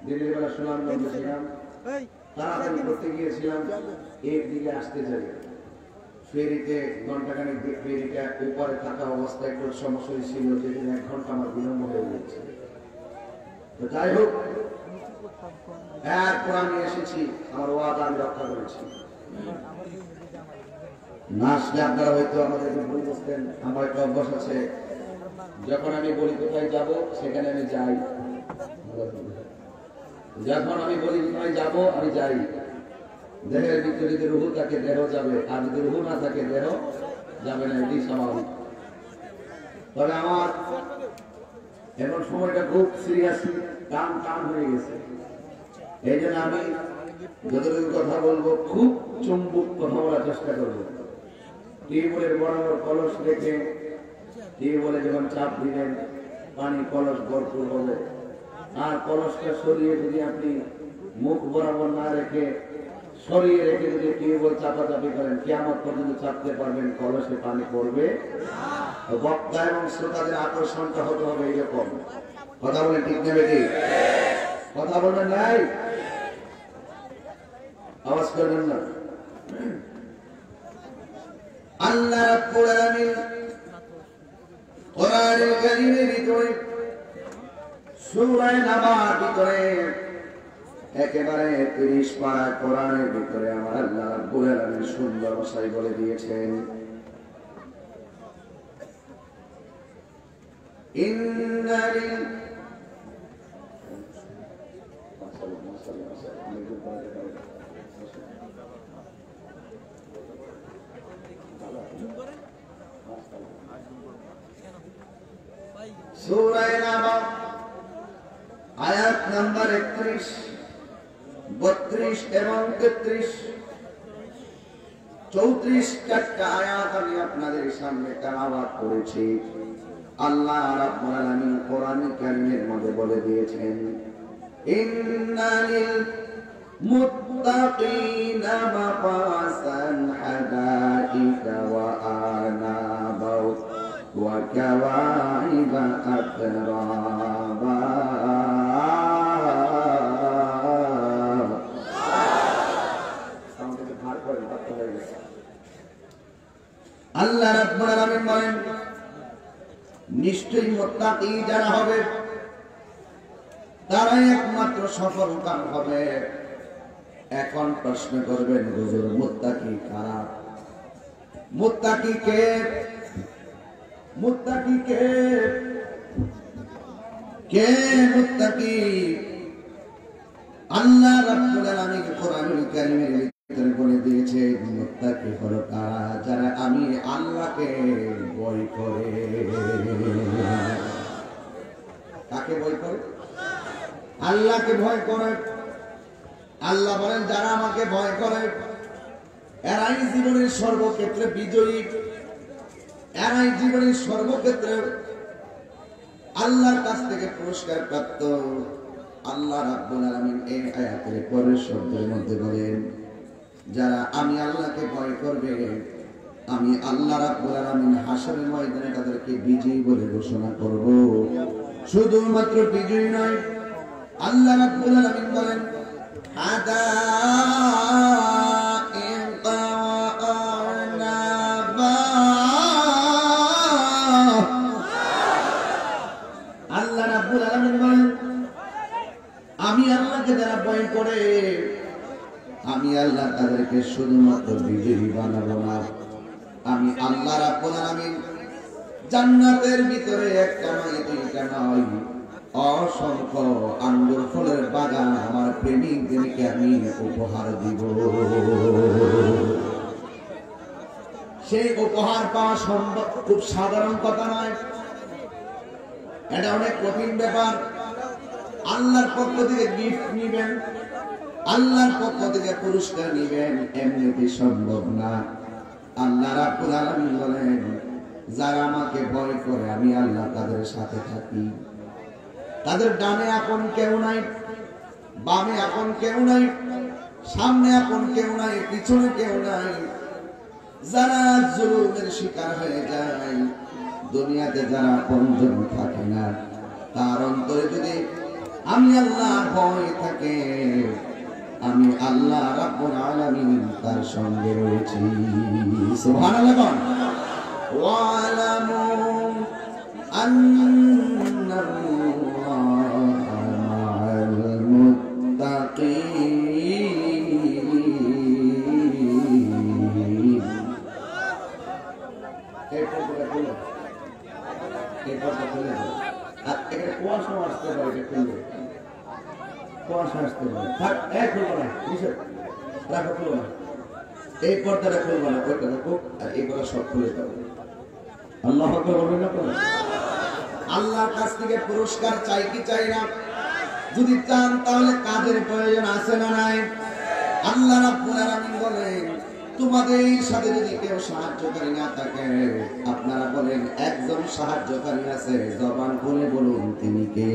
দিনের বেলা সুনামগঞ্জে ছিলাম, তাড়াতাড়ি করতে গিয়েছিলাম, একদিকে আসতে যাই ফেরিতে ঘন্টাখানেক ফেরিটা উপরে থাকা অবস্থায় একটু সমস্যা ছিল, যেদিন 1 ঘন্টা আমার বিলম্ব হয়ে গেছে। তো যাই হোক, এরপর আমি এসেছি, আমার ওয়াদা আমি রক্ষা করেছি। না আসলে আপনারা হয়তো আমাদেরকে ভুল বুঝতেন। আমার একটা অভ্যাস আছে, যখন আমি বলি কোথায় যাব সেখানে আমি যাই, যখন আমি বলি কোথায় যাব আমি যাই। দেহের ভিতরে যদি রুহু থাকে দেহ যাবে, আর যদি রুহু না থাকে দেহ যাবে না, এটি স্বাভাবিক। তবে আমার এখন সময়টা খুব সিরিয়াস, টান হয়ে গেছে। এই জন্য আমি যতটুকু কথা বলবো খুব চুম্বক কথা বলার চেষ্টা করবো। টিউবওয়েলের বরাবর কলস রেখে টিউবওয়েলে যখন চাপ দিবেন পানি কলস ভরপুর হবে, আর কলসটা সরিয়ে যদি আপনি মুখ বরাবর না রেখে সরিয়ে রেখে যদি টিউবওয়েল চাপাচাপি করেন, কিয়ামত পর্যন্ত চাপতে পারবেন, কলসে পানি পড়বে। বক্তা এবং শ্রোতাদের আকর্ষণটা হতে হবে এইরকম। কথা বলে ঠিক নেবে, ঠিক কথা বলবেন, নাই আওয়াজ করবেন না। আল্লাহ রাব্বুল আলামিন কোরআনুল কারীমের ভিতরে সূরা নাবার ভিতরে একেবারে 30 পারা কোরআনের ভিতরে আমার আল্লাহ রাব্বুল আলামিন সুন্দর ভাষায় বলে দিয়েছেন, ইন্নালিল সূরা নাবা আয়াত নাম্বার 31, 32 এবং 33, 34 চারটা আয়াত আমি আপনাদের সামনে তেলাওয়াত করেছি। আল্লাহ রাব্বুল আলামিন কোরআনুল কারীমের মধ্যে বলে দিয়েছেন, ইন্নালিল মুত্তাকিনা মাফাসান হাদাইকা ওয়া আনাবা ওয়া কাওয়াইবা আতরাবা। আল্লাহ রাব্বুল আলামিন বলেন, নিশ্চয়ই মুত্তাকি যারা হবে তারাই একমাত্র সফলকাম হবে। এখন প্রশ্ন করবেন, হুজুর মুত্তাকি কারা? মুত্তাকি কে? মুত্তাকি কে? কে মুত্তাকি? আল্লাহ রাব্বুল আলামিন কোরআনুল কারীমের ভিতরে বলে দিয়েছে, মুত্তাকি হলো তারা যারা আমি আল্লাহকে ভয় করে। কাকে ভয় করে? আল্লাহকে ভয় করে। আল্লাহ বলেন, যারা আমাকে ভয় করে এরাই জীবনের সর্বক্ষেত্রে বিজয়ী, এরাই জীবনের সর্বক্ষেত্রে আল্লাহর কাছ থেকে পুরস্কার প্রাপ্ত। আল্লাহ রাব্বুল আলামিন এই আয়াতের পরের শব্দের মধ্যে বলেন, যারা আমি আল্লাহকে ভয় করবে আমি আল্লাহ রাব্বুল আলামিন হাসরের ময়দানে তাদেরকে বিজয়ী বলে ঘোষণা করব। শুধুমাত্র বিজয়ী নয়, আল্লাহ রাব্বুল আলামিন বলেন, আল্লাহ রাব্বুল আলামিন বলেন, আমি আল্লাহকে যারা ভয় করে আমি আল্লাহ তাদেরকে শুধুমাত্র বিজয়ী বানাবো না, আমি আল্লাহ রাব্বুল আলামিন জান্নাতের ভিতরে একটা নয়, দুইটা নয়, অসংখ্য আঙ্গুর ফলের বাগান আমার প্রেমিকদেরকে আমি উপহার দিব। সেই উপহার পাওয়া সম্ভব, খুব সাধারণ কথা নয়, এটা অনেক কঠিন ব্যাপার। আল্লাহর পক্ষ থেকে গিফট নিবেন, আল্লাহর পক্ষ থেকে পুরস্কার নিবেন, এমনিতে সম্ভব না। আল্লাহ রাব্বুল আলামিন বলেন, যারা আমাকে ভয় করে আমি আল্লাহ তাদের সাথে থাকি। তাদের ডানে আপন কেউ নাই, বামে আপন কেউ নাই, সামনে আপন কেউ নাই, পিছনে কেউ নাই। যারা জুলুমের শিকার হয়ে যায়, দুনিয়াতে যারা আপনজন থাকে না, তার অন্তরে যদি আমি আল্লাহর ভয় থাকে, আমি আল্লাহ রাব্বুল আলামিন তার সঙ্গে রয়েছি। সুবহানাল্লাহ। ওয়ালামু আন্নাল্লাহা মা'আল মুত্তাকিন। এরপর আর এখানে কুয়াশা আসতে পারে, এটা খুলবে, কুয়াশা আসতে পারে। থাক, খুলবো না, নিষেধ রাখো, খুলবো না, এই পর্দাটা খুলবো না, ওইটা রাখো, আর এই পর্দা সব খুলে যাবে। আল্লাহ আকবার বলবেন না? আল্লাহর কাছ থেকে পুরস্কার চাই কি চাই না? যদি চান তাহলে কাজের প্রয়োজন আছে না নাই? আল্লাহ রাব্বুল আলামিন বলেন, তোমাদের সাথে যদি কেউ সাহায্যকারী না থাকে, আপনারা বলেন একজন সাহায্যকারী আছে, জবান খুলে বলুন তিনি কে?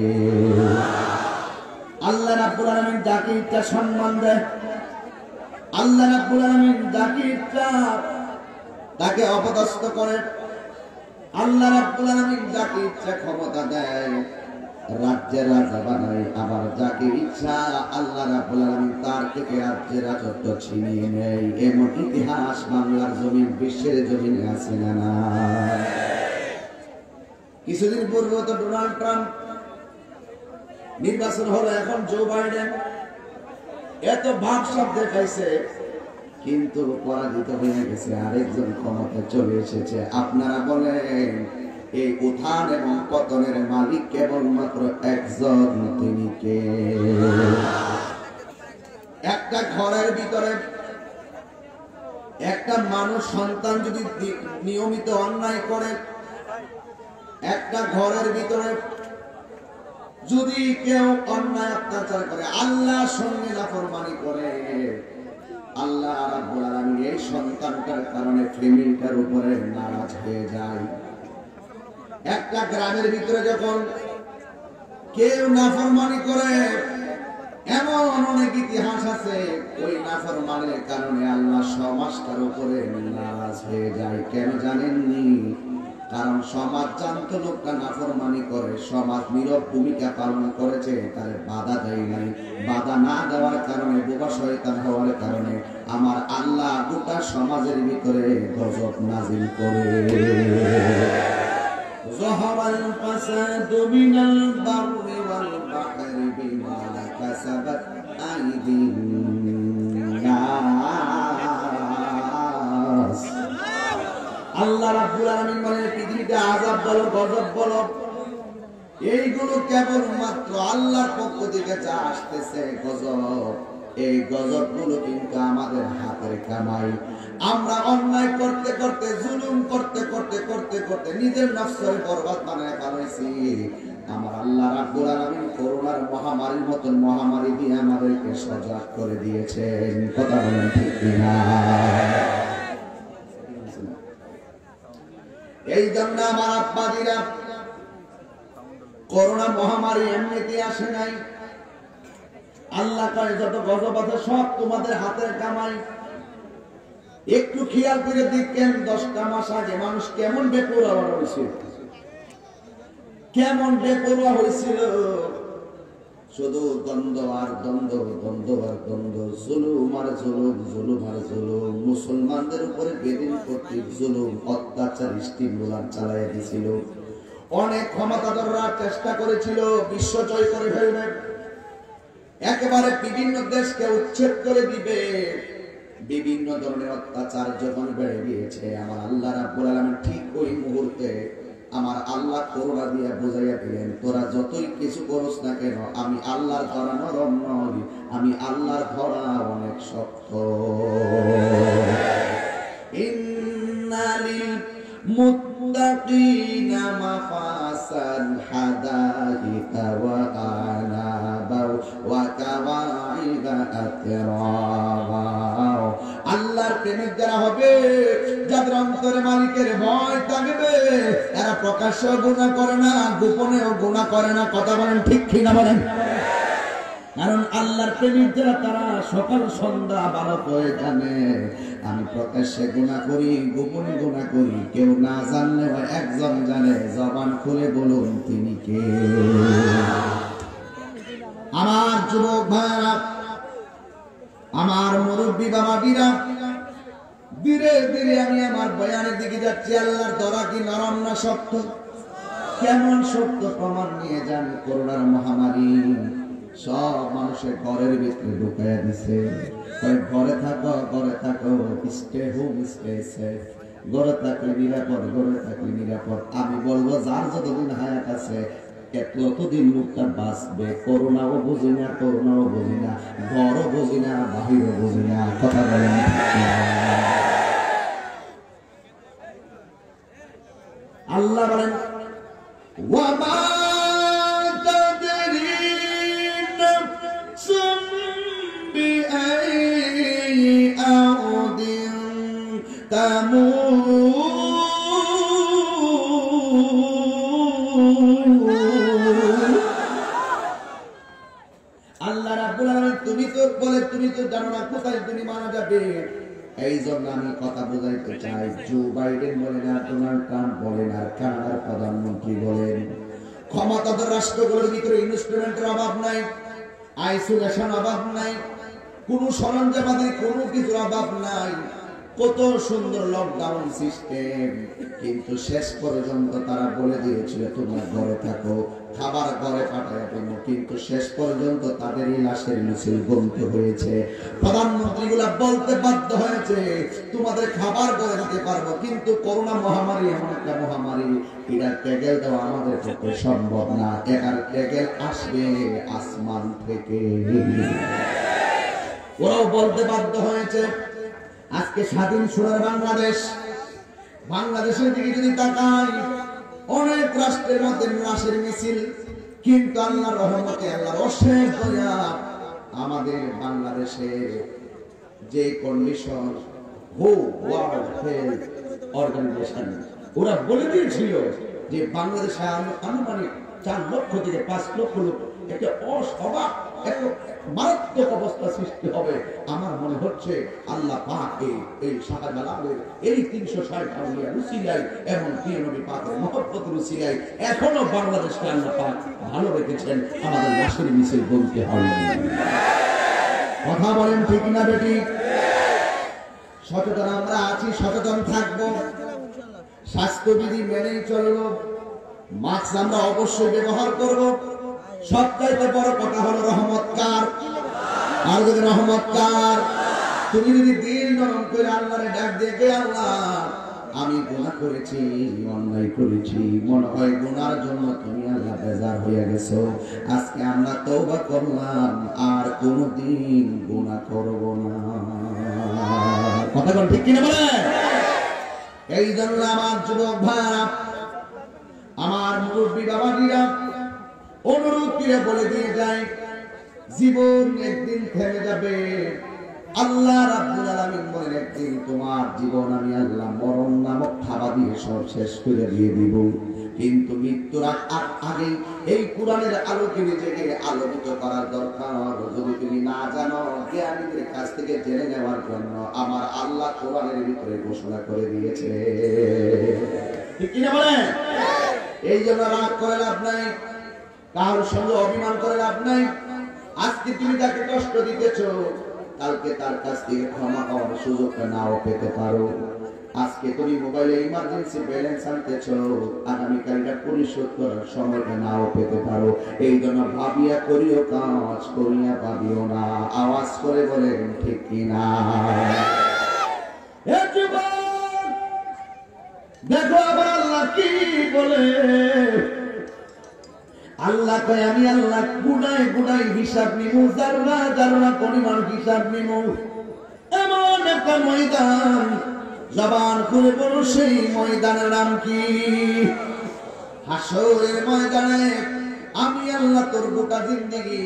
আল্লাহ রাব্বুল আলামিন যাকে ইচ্ছা সম্মান দেয়, আল্লাহ রাব্বুল আলামিন যাকে ইচ্ছা তাকে অপদস্থ করে, আল্লাহ রাব্বুল আলামিন যাকে ইচ্ছা ক্ষমতা দেয়, রাজ্যের রাজা বানায়, আবার যাকে ইচ্ছা আল্লাহ রাব্বুল আলামিন তার থেকে রাজ্যের রাজত্ব ছিনিয়ে নেয়। এমন ইতিহাস বাংলার জমিন, বিশ্বের জমিনে আছে না না? কিছুদিন পূর্বে তো ডোনাল্ড ট্রাম্প নির্বাচন হলো, এখন জো বাইডেন এত ভাবসাব দেখাইছে, কিন্তু পরাজিত হয়ে গেছে, আরেকজন ক্ষমতা চলে এসেছে। আপনারা বলেন এই উত্থান এবং পতনের মালিক কেবলমাত্র একজন, তিনি কে? একটা ঘরের ভিতরে একটা মানুষ সন্তান যদি নিয়মিত অন্যায় করে, একটা ঘরের ভিতরে যদি কেউ অন্যায় অত্যাচার করে, আল্লাহর সঙ্গে নাফরমানি করে, আল্লাহ রাব্বুল আলামিন এই সন্তানটার কারণে ফ্যামিলিটার উপরে নারাজ হয়ে যায়। একটা গ্রামের ভিতরে যখন কেউ নাফরমানি করে, এমন অনেক ইতিহাস আছে, ওই নাফরমানের কারণে আল্লাহ সমাজটার উপরে নারাজ হয়ে যায়। কেন জানেননি? কারণ সমাজ জানতো লোকটা নাফরমানি করে, সমাজ নীরব ভূমিকা পালন করেছে, তার বাধা দেয় নাই। বাধা না দেওয়ার কারণে, বোবা শয়তান হওয়ার কারণে আমার আল্লাহ গোটা সমাজের ভিতরে গজব নাজিল করে। যহরাল ফাসাদু মিনাল বাররি ওয়াল বাহরি বিমা কাসাবাত আইদিন নাস। আল্লাহ রাব্বুল আলামিন বলেন, পৃথিবীতে আযাব বলো, গজব বলো, এইগুলো কেবলমাত্র আল্লাহর পক্ষ থেকে যা আসতেছে গজব, এই গজবগুলো কিন্তু আমাদের হাতের কামাই। আমরা অন্যায় করতে করতে, জুলুম করতে করতে করতে করতে নিজের নফসের বরবাদ বানায় ফেলেছি। আমার আল্লাহ রাব্বুল আলামিন করোনার মহামারীর মতন মহামারী দিয়ে আমাদেরকে সজাগ করে দিয়েছেন। কথা বলেন ঠিক কিনা? এই জন্য আমার আব্বাজিরা, করোনা মহামারী এমনিতে আসে নাই। আল্লাহ কয় যত গজব আছে সব তোমাদের হাতের কামাই। একটু খেয়াল করে দেখেন 10টা মাস আগে মানুষ কেমন বেপরোয়া হয়েছিল, কেমন বেপরোয়া হয়েছিল। শুধু দ্বন্দ্ব আর দ্বন্দ্ব, দ্বন্দ্ব আর দ্বন্দ্ব, জুলুম আর জুলুম, জুলুম আর জুলুম। মুসলমানদের উপরে বেদিন কর্তৃক জুলুম, অত্যাচার, স্টিমুলার চালাইয়া দিছিল। অনেক ক্ষমতাধররা চেষ্টা করেছিল বিশ্ব জয় করে ফেলবে, একেবারে বিভিন্ন দেশকে উচ্ছেদ করে দিবে। বিভিন্ন ধরনের অত্যাচার যখন বেড়ে গিয়েছে, আমার আল্লাহ রাব্বুল আলামিন ঠিক ওই মুহূর্তে আমার আল্লাহ করোনা দিয়ে বুঝাইয়া দিলেন, তোরা যতই কিছু করস না কেন, আমি আল্লাহর ধরা নরম নই, আমি আল্লাহর ধরা অনেক শক্ত। ইন্নালিল মুত্তাকিনা মাফাসান হাদাইকা ওয়া আনাবা ওয়া কাওয়াইবা আতরাবা। আল্লাহর প্রেমিক যারা হবে, যাদের অন্তরে মালিকের ভয় থাকবে, এরা প্রকাশ্যেও গুনাহ করে না, গোপনেও গুনাহ করে না। কথা বলেন ঠিক কিনা বলেন? কারণ আল্লাহর প্রেমিক যারা, তারা সকাল সন্ধ্যা ভালো করে জানে আমি প্রকাশ্যে গুনাহ করি, গোপনে গুনাহ করি, কেউ না জানলেও একজন জানে। জবান খুলে বলুন তিনি কে? আমার যুবক ভাইরা, আমার মুরব্বী বাবাজিরা, ধীরে ধীরে আমি আমার বয়ানের দিকে যাচ্ছি। আল্লাহর দরা কি নরম না শক্ত? কেমন শক্ত প্রমাণ নিয়ে যান। করোনার মহামারী সব মানুষের ঘরের ভিতরে ঢুকাইয়া দিছে। ঘরে থাকো, ঘরে থাকো, স্টে হোম স্টে সেফ। ঘরে থাকলে নিরাপদ, ঘরে থাকলে নিরাপদ। আমি বলবো যার যতদিন হায়াত আছে ততদিন লোকটা বাঁচবে। করোনাও বুঝি না, করোনাও বুঝি না, ঘরও বুঝি না, বাহিরও বুঝি না। কথা বলেন আল্লাহ বলেন ওয়ামা তাদরি নাফসুম বিআইয়ি আরদিন তামুত। আল্লাহ রাব্বুল আলামিন তুমি তো জানো না কোথায় তুমি মারা যাবে। এই জন্য আমি কথা বোঝাইতে চাই, জো বাইডেন বলেন আর ডোনাল্ড ট্রাম্প বলেন আর কানাডার প্রধানমন্ত্রী বলেন, ক্ষমতাধর রাষ্ট্রগুলোর ভিতরে ইনস্ট্রুমেন্টের অভাব নাই, আইসোলেশন অভাব নাই, কোন সরঞ্জামাদি কোনো কিছুর অভাব নাই। কত সুন্দর লকডাউন সিস্টেম, কিন্তু শেষ পর্যন্ত তারা বলে দিয়েছিল তোমরা ঘরে থাকো, খাবার ঘরে পাঠায় দেবো, কিন্তু শেষ পর্যন্ত তাদেরই লাশের মিছিল গুনতে হয়েছে। প্রধানমন্ত্রীগুলা বলতে বাধ্য হয়েছে তোমাদের খাবার ঘরে দিতে পারবো, কিন্তু করোনা মহামারী এমন একটা মহামারী, এটা ট্যাগেল দেওয়া আমাদের পক্ষে সম্ভব না। এটার ট্যাগেল আসবে আসমান থেকে। ওরাও বলতে বাধ্য হয়েছে। আজকে স্বাধীন সোনার বাংলাদেশ, বাংলাদেশের দিকে যদি তাকাই অনেক রাষ্ট্রের মধ্যে লাশের মিছিল, কিন্তু আল্লাহর রহমতে, আল্লাহর অশেষ দয়া, আমাদের বাংলাদেশের যে কন্ডিশন, ওয়ার্ল্ড হেলথ অর্গানাইজেশন ওরা বলে দিয়েছিল যে বাংলাদেশে আনুমানিক 4 লক্ষ থেকে 5 লক্ষ লোক একটা অবাক একটা মারাত্মক অবস্থা সৃষ্টি হবে। আমার মনে হচ্ছে আল্লাহ পাক এই শাহজালালের এই 360 আউলিয়া রুসিলাই এবং নবী পাকের মহব্বতের রুসিলাই এখনো বাংলাদেশকে আল্লাহ পাক ভালো রেখেছেন। আমাদের লাশের মিছিল বলতে হবে। কথা বলেন ঠিক না বেটি? সচেতন আমরা আছি, সচেতন থাকবো, স্বাস্থ্যবিধি মেনেই চলবো, মাস্ক আমরা অবশ্যই ব্যবহার করব। সবচাইতে বড় কথা হলো রহমত কার? আর যদি রহমত কার? তুমি যদি দিল নরম করে আল্লাহরে ডাক দেখে, আল্লাহ আমি গুনাহ করেছি, অন্যায় করেছি, মনে হয় গুনার জন্য তুমি আল্লাহ বেজার হয়ে গেছো, আজকে আমরা তওবা করলাম, আর কোনোদিন গুনাহ করব না। কথা বল ঠিক কিনা বলে? এই জন্য আমার যুবক ভাইরা, আমার মুরব্বী বাবাজিরা অনুরোধ করে বলে দিয়ে যায়, জীবন একদিন থেমে যাবে। আল্লাহ রাব্বুল আলামিন বলেন একদিন তোমার জীবন আমি আল্লাহ মরণ নামক থাবা দিয়ে সব শেষ করে দিয়ে দিব। কিন্তু মৃত্যুর আগে এই কোরআনের আলোকে নিজেকে আলোকিত করার দরকার। যদি তুমি না জানো, জ্ঞানীদের কাছ থেকে জেনে নেওয়ার জন্য আমার আল্লাহ কোরআনের ভিতরে ঘোষণা করে দিয়েছে। ঠিক কিনা বলেন? এই জন্য রাগ করে লাভ নাই, কারোর সঙ্গে অভিমান করে লাভ নাই। আজকে তুমি যাকে কষ্ট দিতেছ, কালকে তার কাছ থেকে ক্ষমা পাওয়ার সুযোগটা নাও পেতে পারো। আজকে তুমি মোবাইলে ইমার্জেন্সি ব্যালেন্স আনতেছ, আগামীকাল এটা পরিশোধ করার সময়টা নাও পেতে পারো। এই জন্য ভাবিয়া করিও কাজ, করিয়া ভাবিও না। আওয়াজ করে বলেন ঠিক কিনা? দেখো আবার আল্লাহ কি বলে। আল্লাহ কয় আমি আল্লাহ গুনায় গুনায় হিসাব নিমু, জাররা জাররা পরিমাণ হিসাব নিমু। এমন একটা ময়দান, জবান খুলে বলো সেই ময়দানের নাম কি? হাসরের ময়দানে আমি আল্লাহ তোর গোটা জিন্দেগি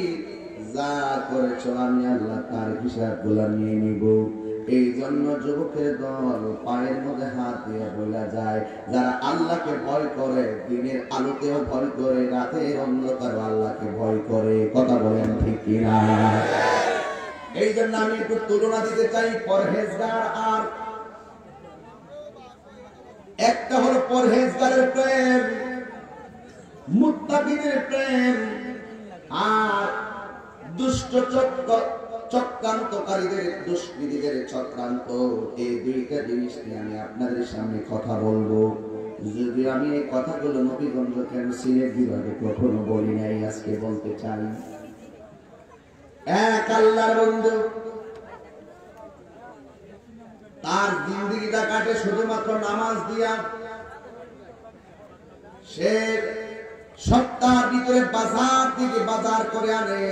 যা করেছ আমি আল্লাহ তার হিসাব গুলা নিয়ে নিব। এই জন্য যুবকের দল পায়ের মধ্যে হাত দিয়ে বলা যায়, যারা আল্লাহকে ভয় করে, দিনের আলোতেও ভয় করে, রাতের অন্ধকার আল্লাহকে ভয় করে। কথা বলেন ঠিক কিনা? এই জন্য আমি একটু তুলনা দিতে চাই পরহেজগার আর একটা হলো পরহেজগারের প্রেম, মুত্তাকিনের প্রেম, আর দুষ্ট চক্রান্তকারীদের, দুষ্কৃতীদের চক্রান্ত, এই দুইটা জিনিস নিয়ে আমি আপনাদের সামনে কথা বলবো। যদি আমি এই কথাগুলো নবীগঞ্জ কেন সিলেট বিভাগে কখনো বলি নাই, আজকে বলতে চাই। এক আল্লাহর বন্ধু, তার জিন্দেগিটা কাটে শুধুমাত্র নামাজ দিয়া। সে সপ্তাহের ভিতরে বাজার থেকে বাজার করে আনে,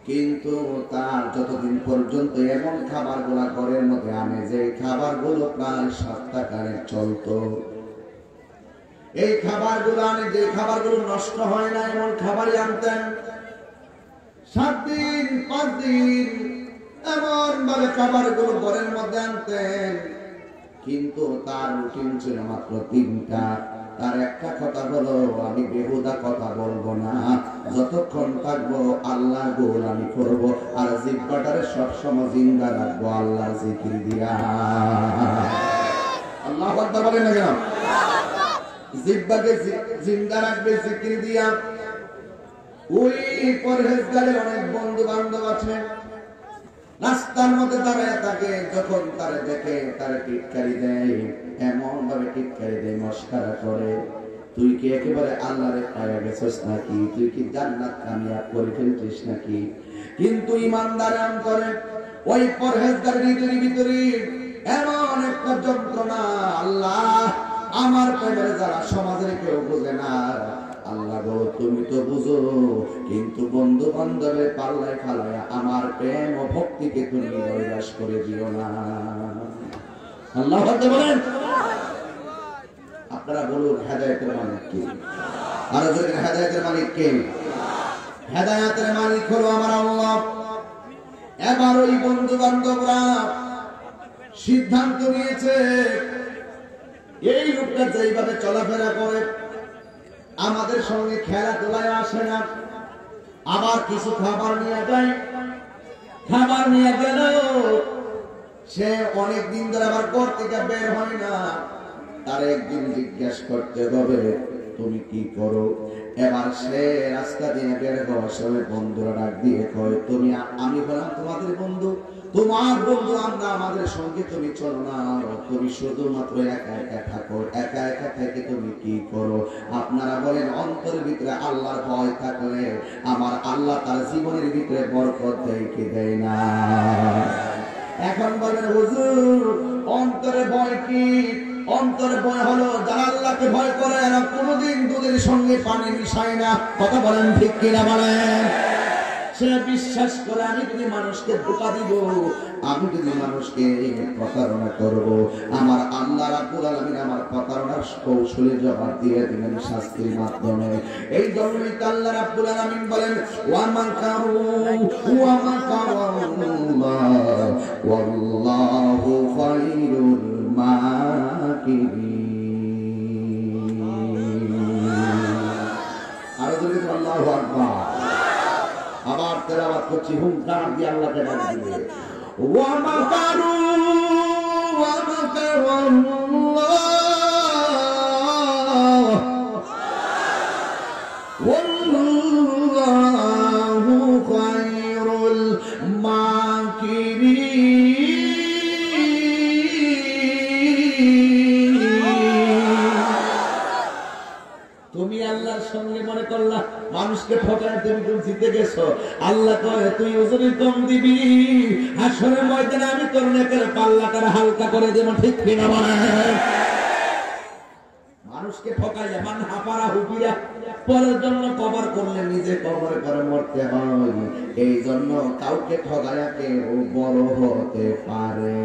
কিন্তু তার যতদিন পর্যন্ত এমন খাবারগুলা ঘরের মধ্যে আনে যে খাবারগুলো প্রায় সপ্তাহকালে চলতো, এই খাবারগুলো আনে যে খাবারগুলো নষ্ট হয় না এমন খাবারই আনতেন। 7 দিন 5 দিন এমন ভাবে খাবারগুলো ঘরের মধ্যে আনতেন, কিন্তু তার রুটিন ছিল মাত্র 3টা। তার একটা কথা হলো, আমি বেহুদা কথা বলবো না, যতক্ষণ থাকবো আল্লাহর গোলামি করব, আর জিহ্বাটারে সবসময় জিন্দা রাখবো আল্লাহর জিকির দিয়া। আল্লাহু আকবার বলেন না কেন? জিহ্বাকে জিন্দা রাখবে জিকির দিয়া। ওই পরহেজগারের অনেক বন্ধু বান্ধব আছে, রাস্তার মধ্যে দাঁড়ায় থাকে, যখন তারা দেখে তারা টিটকারি দেয়, এমন ভাবে টিটকারি দেয়, মস্কারা করে, তুই কি একেবারে আল্লাহরে পায়া গেছিস নাকি? তুই কি জান্নাত কামিয়াব করে ফেলছিস নাকি? কিন্তু ইমানদার আম করে ওই পরহেজগারের ভিতরে এমন একটা যন্ত্রণা, আল্লাহ আমার প্রেমের যারা সমাজের কেউ বোঝে না, আল্লাহ গো তুমি তো বুঝো, কিন্তু বন্ধু বান্ধবের পাল্লায় ফালায় আমার প্রেম ও ভক্তিকে তুমি নৈরাশ করে দিও না। আল্লাহ বলেন। আপনারা বলুন হেদায়েতের মালিক কে? আর যদি হেদায়েতের মালিক কে? হেদায়েতের মালিক হলো আমার আল্লাহ। এবার ওই বন্ধু বান্ধবরা সিদ্ধান্ত নিয়েছে, এই লোকটা যেইভাবে চলাফেরা করে, আমাদের সঙ্গে খেলাধুলায় আসে না, আবার কিছু খাবার নিয়ে যায়, খাবার নিয়ে গেল, সে অনেক দিন ধরে আবার ঘর থেকে বের হয় না, তার একদিন জিজ্ঞেস করতে হবে তুমি কি করো। এবার সে রাস্তা দিয়ে বের হওয়ার সময় বন্ধুরা ডাক দিয়ে কয়, তুমি, আমি বললাম তোমাদের বন্ধু, তোমার বন্ধু আমরা, আমাদের সঙ্গে তুমি চলো না, তুমি শুধুমাত্র একা একা থাকো, একা একা থেকে তুমি কি করো? আপনারা বলেন অন্তরের ভিতরে আল্লাহর ভয় থাকলে আমার আল্লাহ তার জীবনের ভিতরে বরকত দেয় কি দেয় না? এখন বলেন হুজুর অন্তরে ভয় কি? অন্তরে ভয় হলো যারা আল্লাহকে ভয় করে এরা কোনোদিন দুধের সঙ্গে পানি মিশায় না। কথা বলেন ঠিক কিনা বলেন? সে বিশ্বাস করে আমি যদি মানুষকে ধোঁকা দিব, আমি যদি মানুষকে প্রতারণা করব, আমার আল্লাহ রাব্বুল আলামিন আমার প্রতারণার কৌশলে জবাব দিয়ে দিবেন শাস্তির মাধ্যমে। এই জন্যই আল্লাহ রাব্বুল আলামিন বলেন ওয়া মাকারু ওয়া মাকারাল্লাহ ওয়াল্লাহু খায়রুল মাকিরিন। আর যদি আল্লাহু আকবার আবার তেলাওয়াত করছি, হুঙ্কার দিয়ে আল্লাহকে ডাক দিবে, ওয়া মাকারু ওয়া মাকারাল্লাহ ওয়াল্লাহু খায়রুল মাকিরিন। তুমি আল্লাহর সঙ্গে মনে করলা মানুষকে ঠকায় তুমি জিতে গেছো, আল্লাহ কয় তুই ওজনে কম দিবি, হাসরের ময়দানে আমি তোর নেকের পাল্লাটা হালকা করে দেব। ঠিক কিনা বলেন? মানুষকে ঠকাইয়া মান হাপারা হুপিরা পরের জন্য কবর করলে নিজে কবর করে মরতে হয়। এই জন্য কাউকে ঠকাইয়া কেউ বড় হতে পারে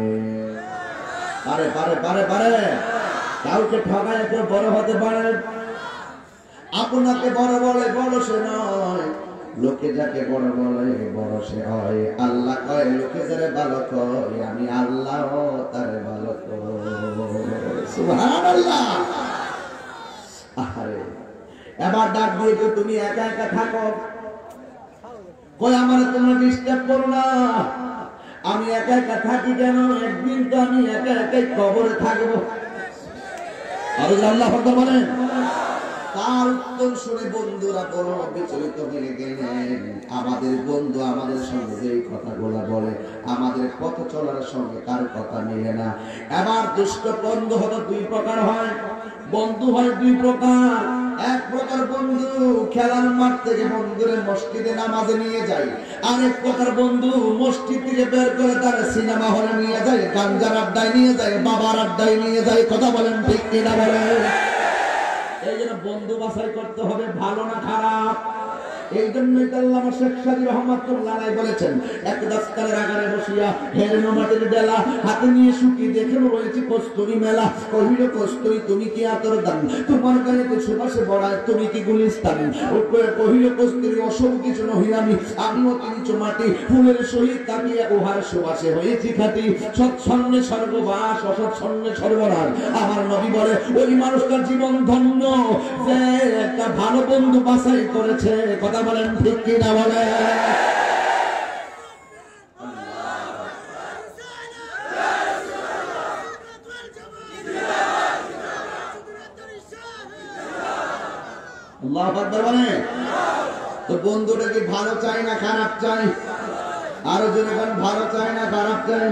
পারে পারে পারে পারে কাউকে ঠকাইয়া কেউ বড় হতে পারে। আপনাকে বড় বলে বড় সে নয়, লোকে যাকে বড় বলে বড় সে হয়। আল্লাহ কয় লোকে যারে ভালো কয় আমি আল্লাহ তারে ভালো কয়। সুবহানাল্লাহ। আরে এবার ডাক দিয়ে তুমি একা একা থাকো, কই আমার তোমরা ডিস্টার্ব করো না, আমি একা একা থাকি কেন? একদিন তো আমি একা একাই কবরে থাকবো। আর আল্লাহ বলেন তার উত্তর শুনে বন্ধুরা বড় বিচলিত হয়ে গেলেন। আমাদের বন্ধু আমাদের সঙ্গে যেই কথাগুলো বলে, আমাদের পথ চলার সঙ্গে তার কথা মিলে না। এবার দুষ্ট বন্ধু হলো দুই প্রকার হয়, বন্ধু হয় দুই প্রকার। এক প্রকার বন্ধু খেলার মাঠ থেকে বন্ধুরে মসজিদে নামাজে নিয়ে যায়, আরেক প্রকার বন্ধু মসজিদ থেকে বের করে তার সিনেমা হলে নিয়ে যায়, গাঞ্জার আড্ডায় নিয়ে যায়, বাবার আড্ডায় নিয়ে যায়। কথা বলেন ঠিক কিনা বলেন? এই জন্য বন্ধু বাছাই করতে হবে, ভালো না খারাপ। এই জন্যই আল্লামা শেখ সাদী রহমাতুল্লাহ আলাইহি বলেছেন, এক দাসকালের আগারে বসিয়া হেরনো মাটির ডেলা হাতে নিয়ে শুকি দেখেন রয়েছে কস্তুরী মেলা। কহিল কস্তুরী তুমি কি আতর দান, তোমার গায়ে তো সুবাসে বড়ায় তুমি কি গুলিস্তান। কহিল কস্তুরী অসব কিছু নহি আমি, আমিও কিঞ্চ মাটি ফুলের সহিত তাকিয়ে উহার সুবাসে হয়েছি খাঁটি। সৎসঙ্গে স্বর্গবাস, অসৎসঙ্গে সর্বনাশ। আমার নবী বলে ওই মানুষটার জীবন ধন্য যে একটা ভালো বন্ধু বাছাই করেছে। কথা বলেন ঠিক কিনা বলেন? আল্লাহু আকবার বলেন। তো বন্ধুটা কি ভালো চাই না খারাপ চাই? আরো যেরকম ভালো চাই না খারাপ চাই?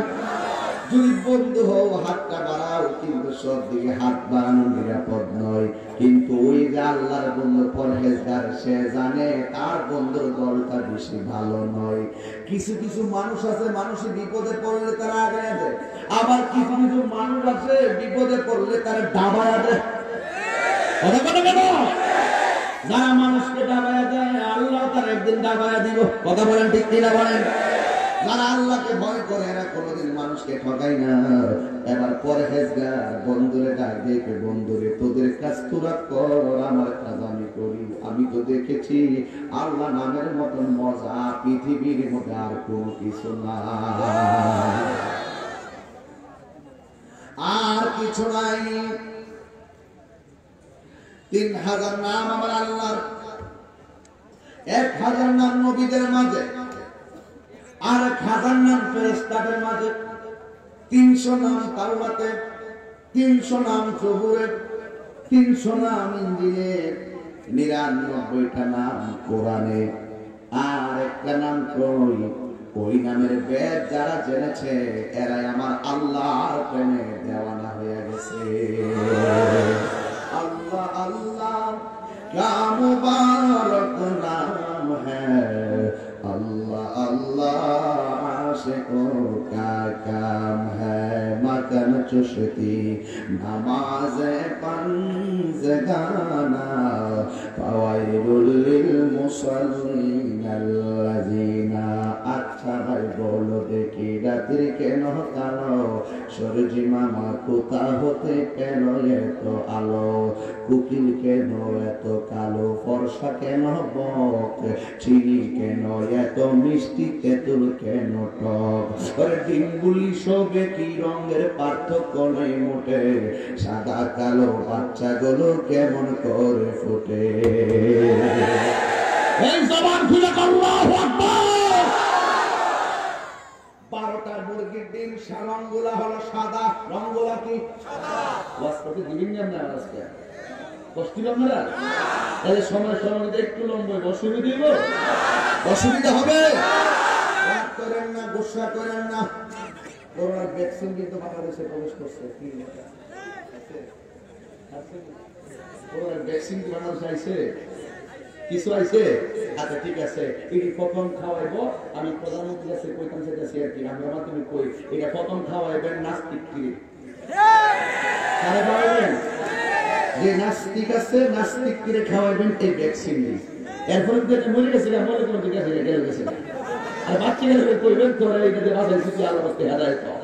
যদি বন্ধু হও হাতটা বাড়াও, কিন্তু সব দিকে হাত বাড়ানো নিরাপদ নয়। কিন্তু ওই যে আল্লাহর বন্ধু পরহেজগার, সে জানে তার বন্ধুর দলটা বেশি ভালো নয়। কিছু কিছু মানুষ আছে, মানুষের বিপদে পড়লে তারা আগে দেয়, আবার কিছু কিছু মানুষ আছে বিপদে পড়লে তারা ডাবায়া দেয়। কথা বলে কেন? যারা মানুষকে ডাবায়া দেয় আল্লাহ তার একদিন ডাবায়া দিব। কথা বলেন ঠিক কিনা বলেন? যারা আল্লাহকে ভয় করে এরা কোনোদিন মানুষকে ঠকায় না। এবার পরহেজগার বন্ধুরে ডাক দেখে, বন্ধুরে তোদের কাজ তোরা কর, আমার কাজ আমি করি। আমি তো দেখেছি আল্লাহ নামের মতন মজা পৃথিবীর মধ্যে আর কোনো কিছু না, আর কিছু নাই। 3000 নাম আমার আল্লাহর, 1000 নাম নবীদের মাঝে, আর 1000 নাম ফেরেশতাদের মাঝে, 300 নাম তাওরাতে, 300 নাম জবুরে, 300 নাম ইনজিলে, 99টা নাম কোরআনে, আর একটা নাম কই। ওই নামের বেদ যারা জেনেছে এরাই আমার আল্লাহর প্রেমে দেওয়ানা হয়ে গেছে। अल्लाह अल्लाह क्या मुबारक नाम है, अल्लाह अल्लाह आशिकों का काम है। मगन चुश्ती नमाज पंजगाना, फवाइलुल लिल मुसल्लीन अल्लज़ीना। अच्छा भाई बोलो देखी रात्रि কেন কালো, সূর্যি মামা কোথা হতে কেন এত আলো, কুকিল কেন এত কালো, ফর্সা কেন বক, চিনি কেন এত মিষ্টি, তেঁতুল কেন টক। ওরে ডিমগুলি সবে কি রঙের পার্থক্য নেই মোটে, সাদা কালো বাচ্চাগুলো কেমন করে ফুটে। এই জবান খুলে আল্লাহু আকবার। 12টা মুরগির ডিম রঙগুলা হলো সাদা, রঙগুলা কি সাদা। ওয়াসপতি দিবেন না আজকে কষ্ট লম্বা, তাহলে সময় সময় একটু লম্বা অসুবিধা দিব, অসুবিধা হবে। রাগ করেন না, গুসা করেন না। করোনার ভ্যাকসিন কিন্তু বাংলাদেশে প্রবেশ করছে। কি আছে? করোনার ভ্যাকসিন কি বাংলাদেশে আইছে? কিছু আইছে? আচ্ছা ঠিক আছে, এটি প্রথম খাওয়াইবো আমি প্রধানমন্ত্রী কাছে কইতাম, সেটা শেয়ার কি আমরা মাধ্যমে কই, এটা প্রথম খাওয়াইবেন নাস্তিক কি খাওয়াইবেন, যে নাস্তিক আছে নাস্তিক কিরে খাওয়াইবেন এই ভ্যাকসিন নেই। এরপরে যদি মরে গেছে মরে কোনো দিকে আছে গেলে গেছে, আর বাচ্চাদের কইবেন তোরা এইটা যে বাজাইছি কি আল্লাহ রাস্তায় হেদায়েত পাও।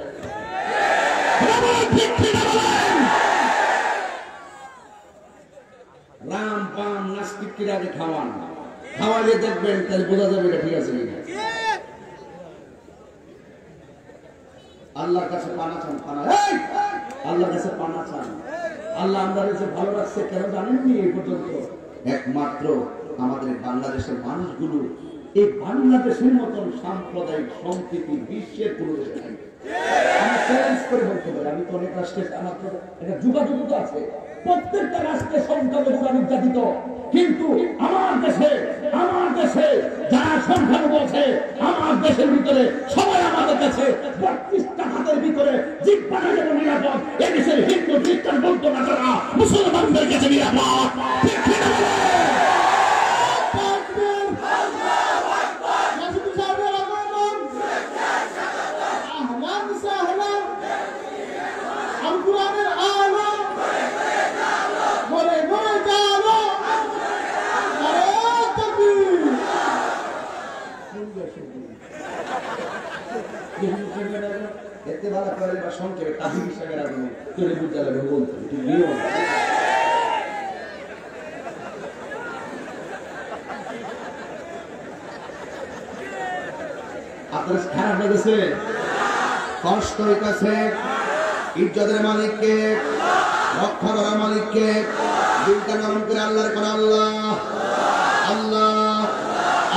রাম পাম নাস্তিক কিরা আগে খাওয়ান, খাওয়ালে দেখবেন তাহলে বোঝা যাবে এটা ঠিক আছে কিনা। আল্লাহর কাছে পানা চান, পানা আল্লাহর কাছে পানা চান। আল্লাহ আমাদের যে ভালো রাখছে কেন জানেননি এই পর্যন্ত? একমাত্র আমাদের বাংলাদেশের মানুষগুলো, এই বাংলাদেশের মতন সাম্প্রদায়িক সম্প্রীতি বিশ্বের কোনো দেশে নাই। আমি চ্যালেঞ্জ করে বলতে পারি, আমি তো অনেক রাষ্ট্রের আমার একটা যোগাযোগ আছে। প্রত্যেকটা রাষ্ট্রে সংখ্যালঘুরা নির্যাতিত, কিন্তু আমার দেশে যারা সংখ্যালঘু আছে, আমার দেশের ভিতরে সবাই আমাদের কাছে 32টা হাতের ভিতরে জিব্বাটা যেমন নিরাপদ, এদেশের হিন্দু খ্রিস্টান বৌদ্ধ নাজারা মুসলমানদের কাছে নিরাপদ। ঠিক কি না বলেন? এতে ভালো করে বা সংক্ষেপে কাহিনী হিসাবে রাখবো চলে বুঝতে লাগবে বলতে ঠিক নিয়ম। আপনার খারাপ লেগেছে, কষ্ট হইতেছে, ইজ্জতের মালিককে, রক্ষা করার মালিককে দিনটা নাম করে আল্লাহর কোন আল্লাহ আল্লাহ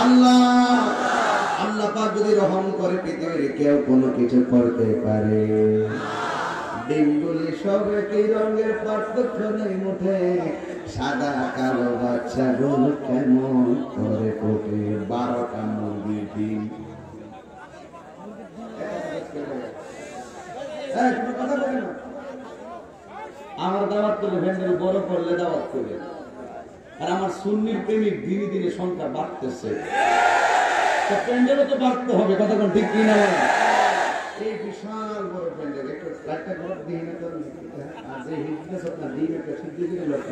আল্লাহ আল্লাহ পাক যদি রহম করে পৃথিবীর কেউ কোনো কিছু করতে পারে। ডিমগুলি সব একই রঙের, পার্থক্য নেই মুঠে, সাদা কালো বাচ্চা গুলো কেমন করে ফোটে, 12টা মুরগির ডিম। কথা বলে না, আমার দাওয়াত করলে ভ্যান্ডেল বড় করলে দাওয়াত করবে, আর আমার সুন্নির প্রেমিক দিনে দিনে সংখ্যা বাড়তেছে, প্যান্ডেলও তো বাড়তে হবে। কথা কোন ঠিক কিনা? এই বিশাল বড় প্যান্ডেল একটু একটা ঘর দিয়ে না তো আজ এই হিজড়া সব না দিয়ে একটা সিদ্ধি দিয়ে লোক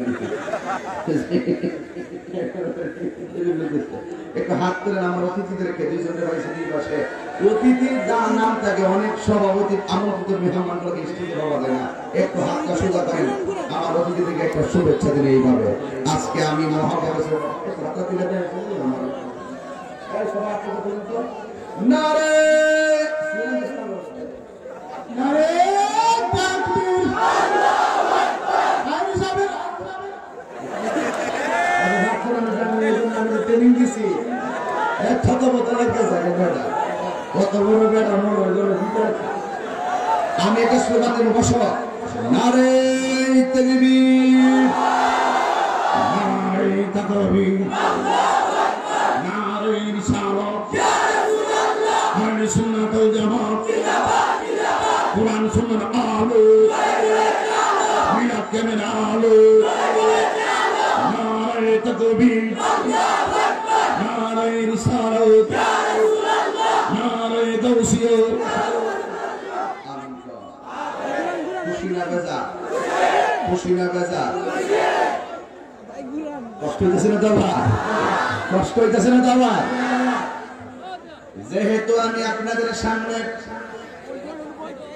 একটু হাত তুলেন আমার অতিথিদেরকে, দুইজনের বয়সে দুই পাশে অতিথির নাম থাকে, অনেক সভাপতি আমন্ত্রিত মেহমানগুলোকে স্টেজে পাওয়া যায় না, একটু হাতটা সোজা করেন আমার অতিথিদেরকে একটা শুভেচ্ছা দিন। এইভাবে আজকে আমি মহাভারত হাতটা তুলে দেয় নারে নারে তাকবীর, আমি সাবের আমি ট্রেনিং দিছি, কত বড় লাগতেছে বেটা, কত বড় বেটা মনে হলো ভিতরে। আমি একটা স্লোগান দেব, বসো, নারে তাকবীর, নারে তাকবীর, নারে রিসালাত, নারে সুন্নাতুল জামাত, কুরআন সুন্নাহর আলো, মিলাদ কেমন আলো, নারে তাকবীর, নারে রিসালাত, নারে গাউসিয়া। খুশি না বেজা? খুশি না বেজা? কষ্ট হইতেছে না দাদা? কষ্ট হইতেছে না দাদা? যেহেতু আমি আপনাদের সামনে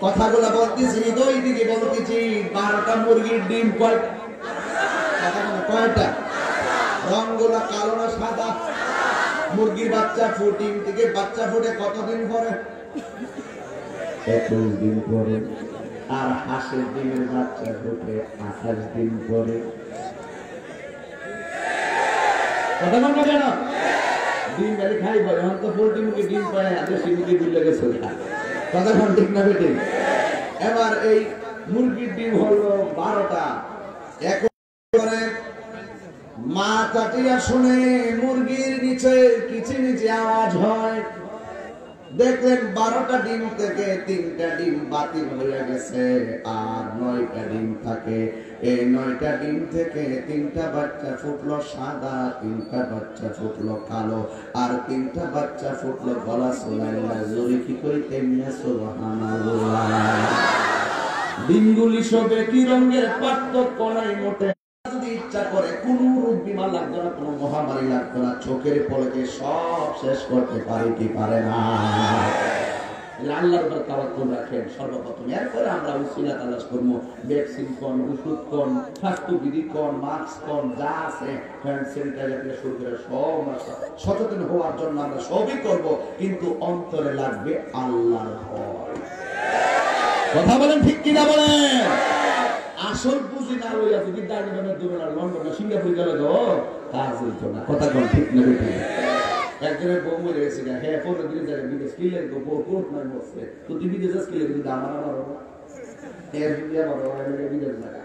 কথাগুলো বলতেছি, হৃদয় দিকে বলতেছি, 12টা মুরগির ডিম কয়টা? রংগুলো কালো না সাদা? মুরগির বাচ্চা ফুটিং থেকে বাচ্চা ফুটে কতদিন পরে? 21 দিন পরে। আর হাঁসের ডিমের বাচ্চা ফুটে 28 দিন পরে। কথা বল না কেন? ডিম গালি খাই বলে, এখন তো পোল্ট্রি মুরগি ডিম পায়, দেশি মুরগি ডিম লেগেছে। কথা বল ঠিক না বেটি? এবার এই মুরগির ডিম হলো 12টা। একবারে মা তাকিয়া শুনে মুরগির নিচে কিচিমিচি আওয়াজ হয়, দেখলেন 12টা ডিম থেকে 3টা ডিম বাতিল হয়ে গেছে, আর 9টা ডিম থাকে। এই 9টা ডিম থেকে 3টা বাচ্চা ফুটলো সাদা, 3টা বাচ্চা ফুটলো কালো, আর 3টা বাচ্চা ফুটলো গলা সোনাইলা। জোরে কি করি তেমনি সুবহানাল্লাহ। ডিমগুলি সবে কি রঙের, পার্থক্য নাই মোটে। যদি ইচ্ছা করে কোন রোগ বিমার লাগতো না, কোন মহামারী লাগতো না, চোখের পলকে সব শেষ করতে পারে কি পারে না? আল্লাহর উপর তাওয়াক্কুল রাখেন সর্বপ্রথম, এরপরে আমরা উসিলা তালাশ করবো। ভ্যাকসিন কোন, ওষুধ কোন, স্বাস্থ্যবিধি কোন, মাস্ক কোন, যা আছে হ্যান্ড স্যানিটাইজার থেকে শুরু করে সব সচেতন হওয়ার জন্য আমরা সবই করব, কিন্তু অন্তরে লাগবে আল্লাহর ভয়। কথা বলেন ঠিক কিনা বলেন? আসল বুঝি না লইয়া যদি দার্জিলিংয়ের দূরে না, লন্ডন না, সিঙ্গাপুর গেলে তো কাজ হইতো না। কথা কোন ঠিক না বেটি? একজনের বউ মরে গেছে, হ্যাঁ 15 দিনের জায়গায় বিদেশ কিনলেন তো, কোর্ট নয় বসছে তো, তুই বিদেশ কিনলে কিন্তু আমার এর বিদেশ জায়গা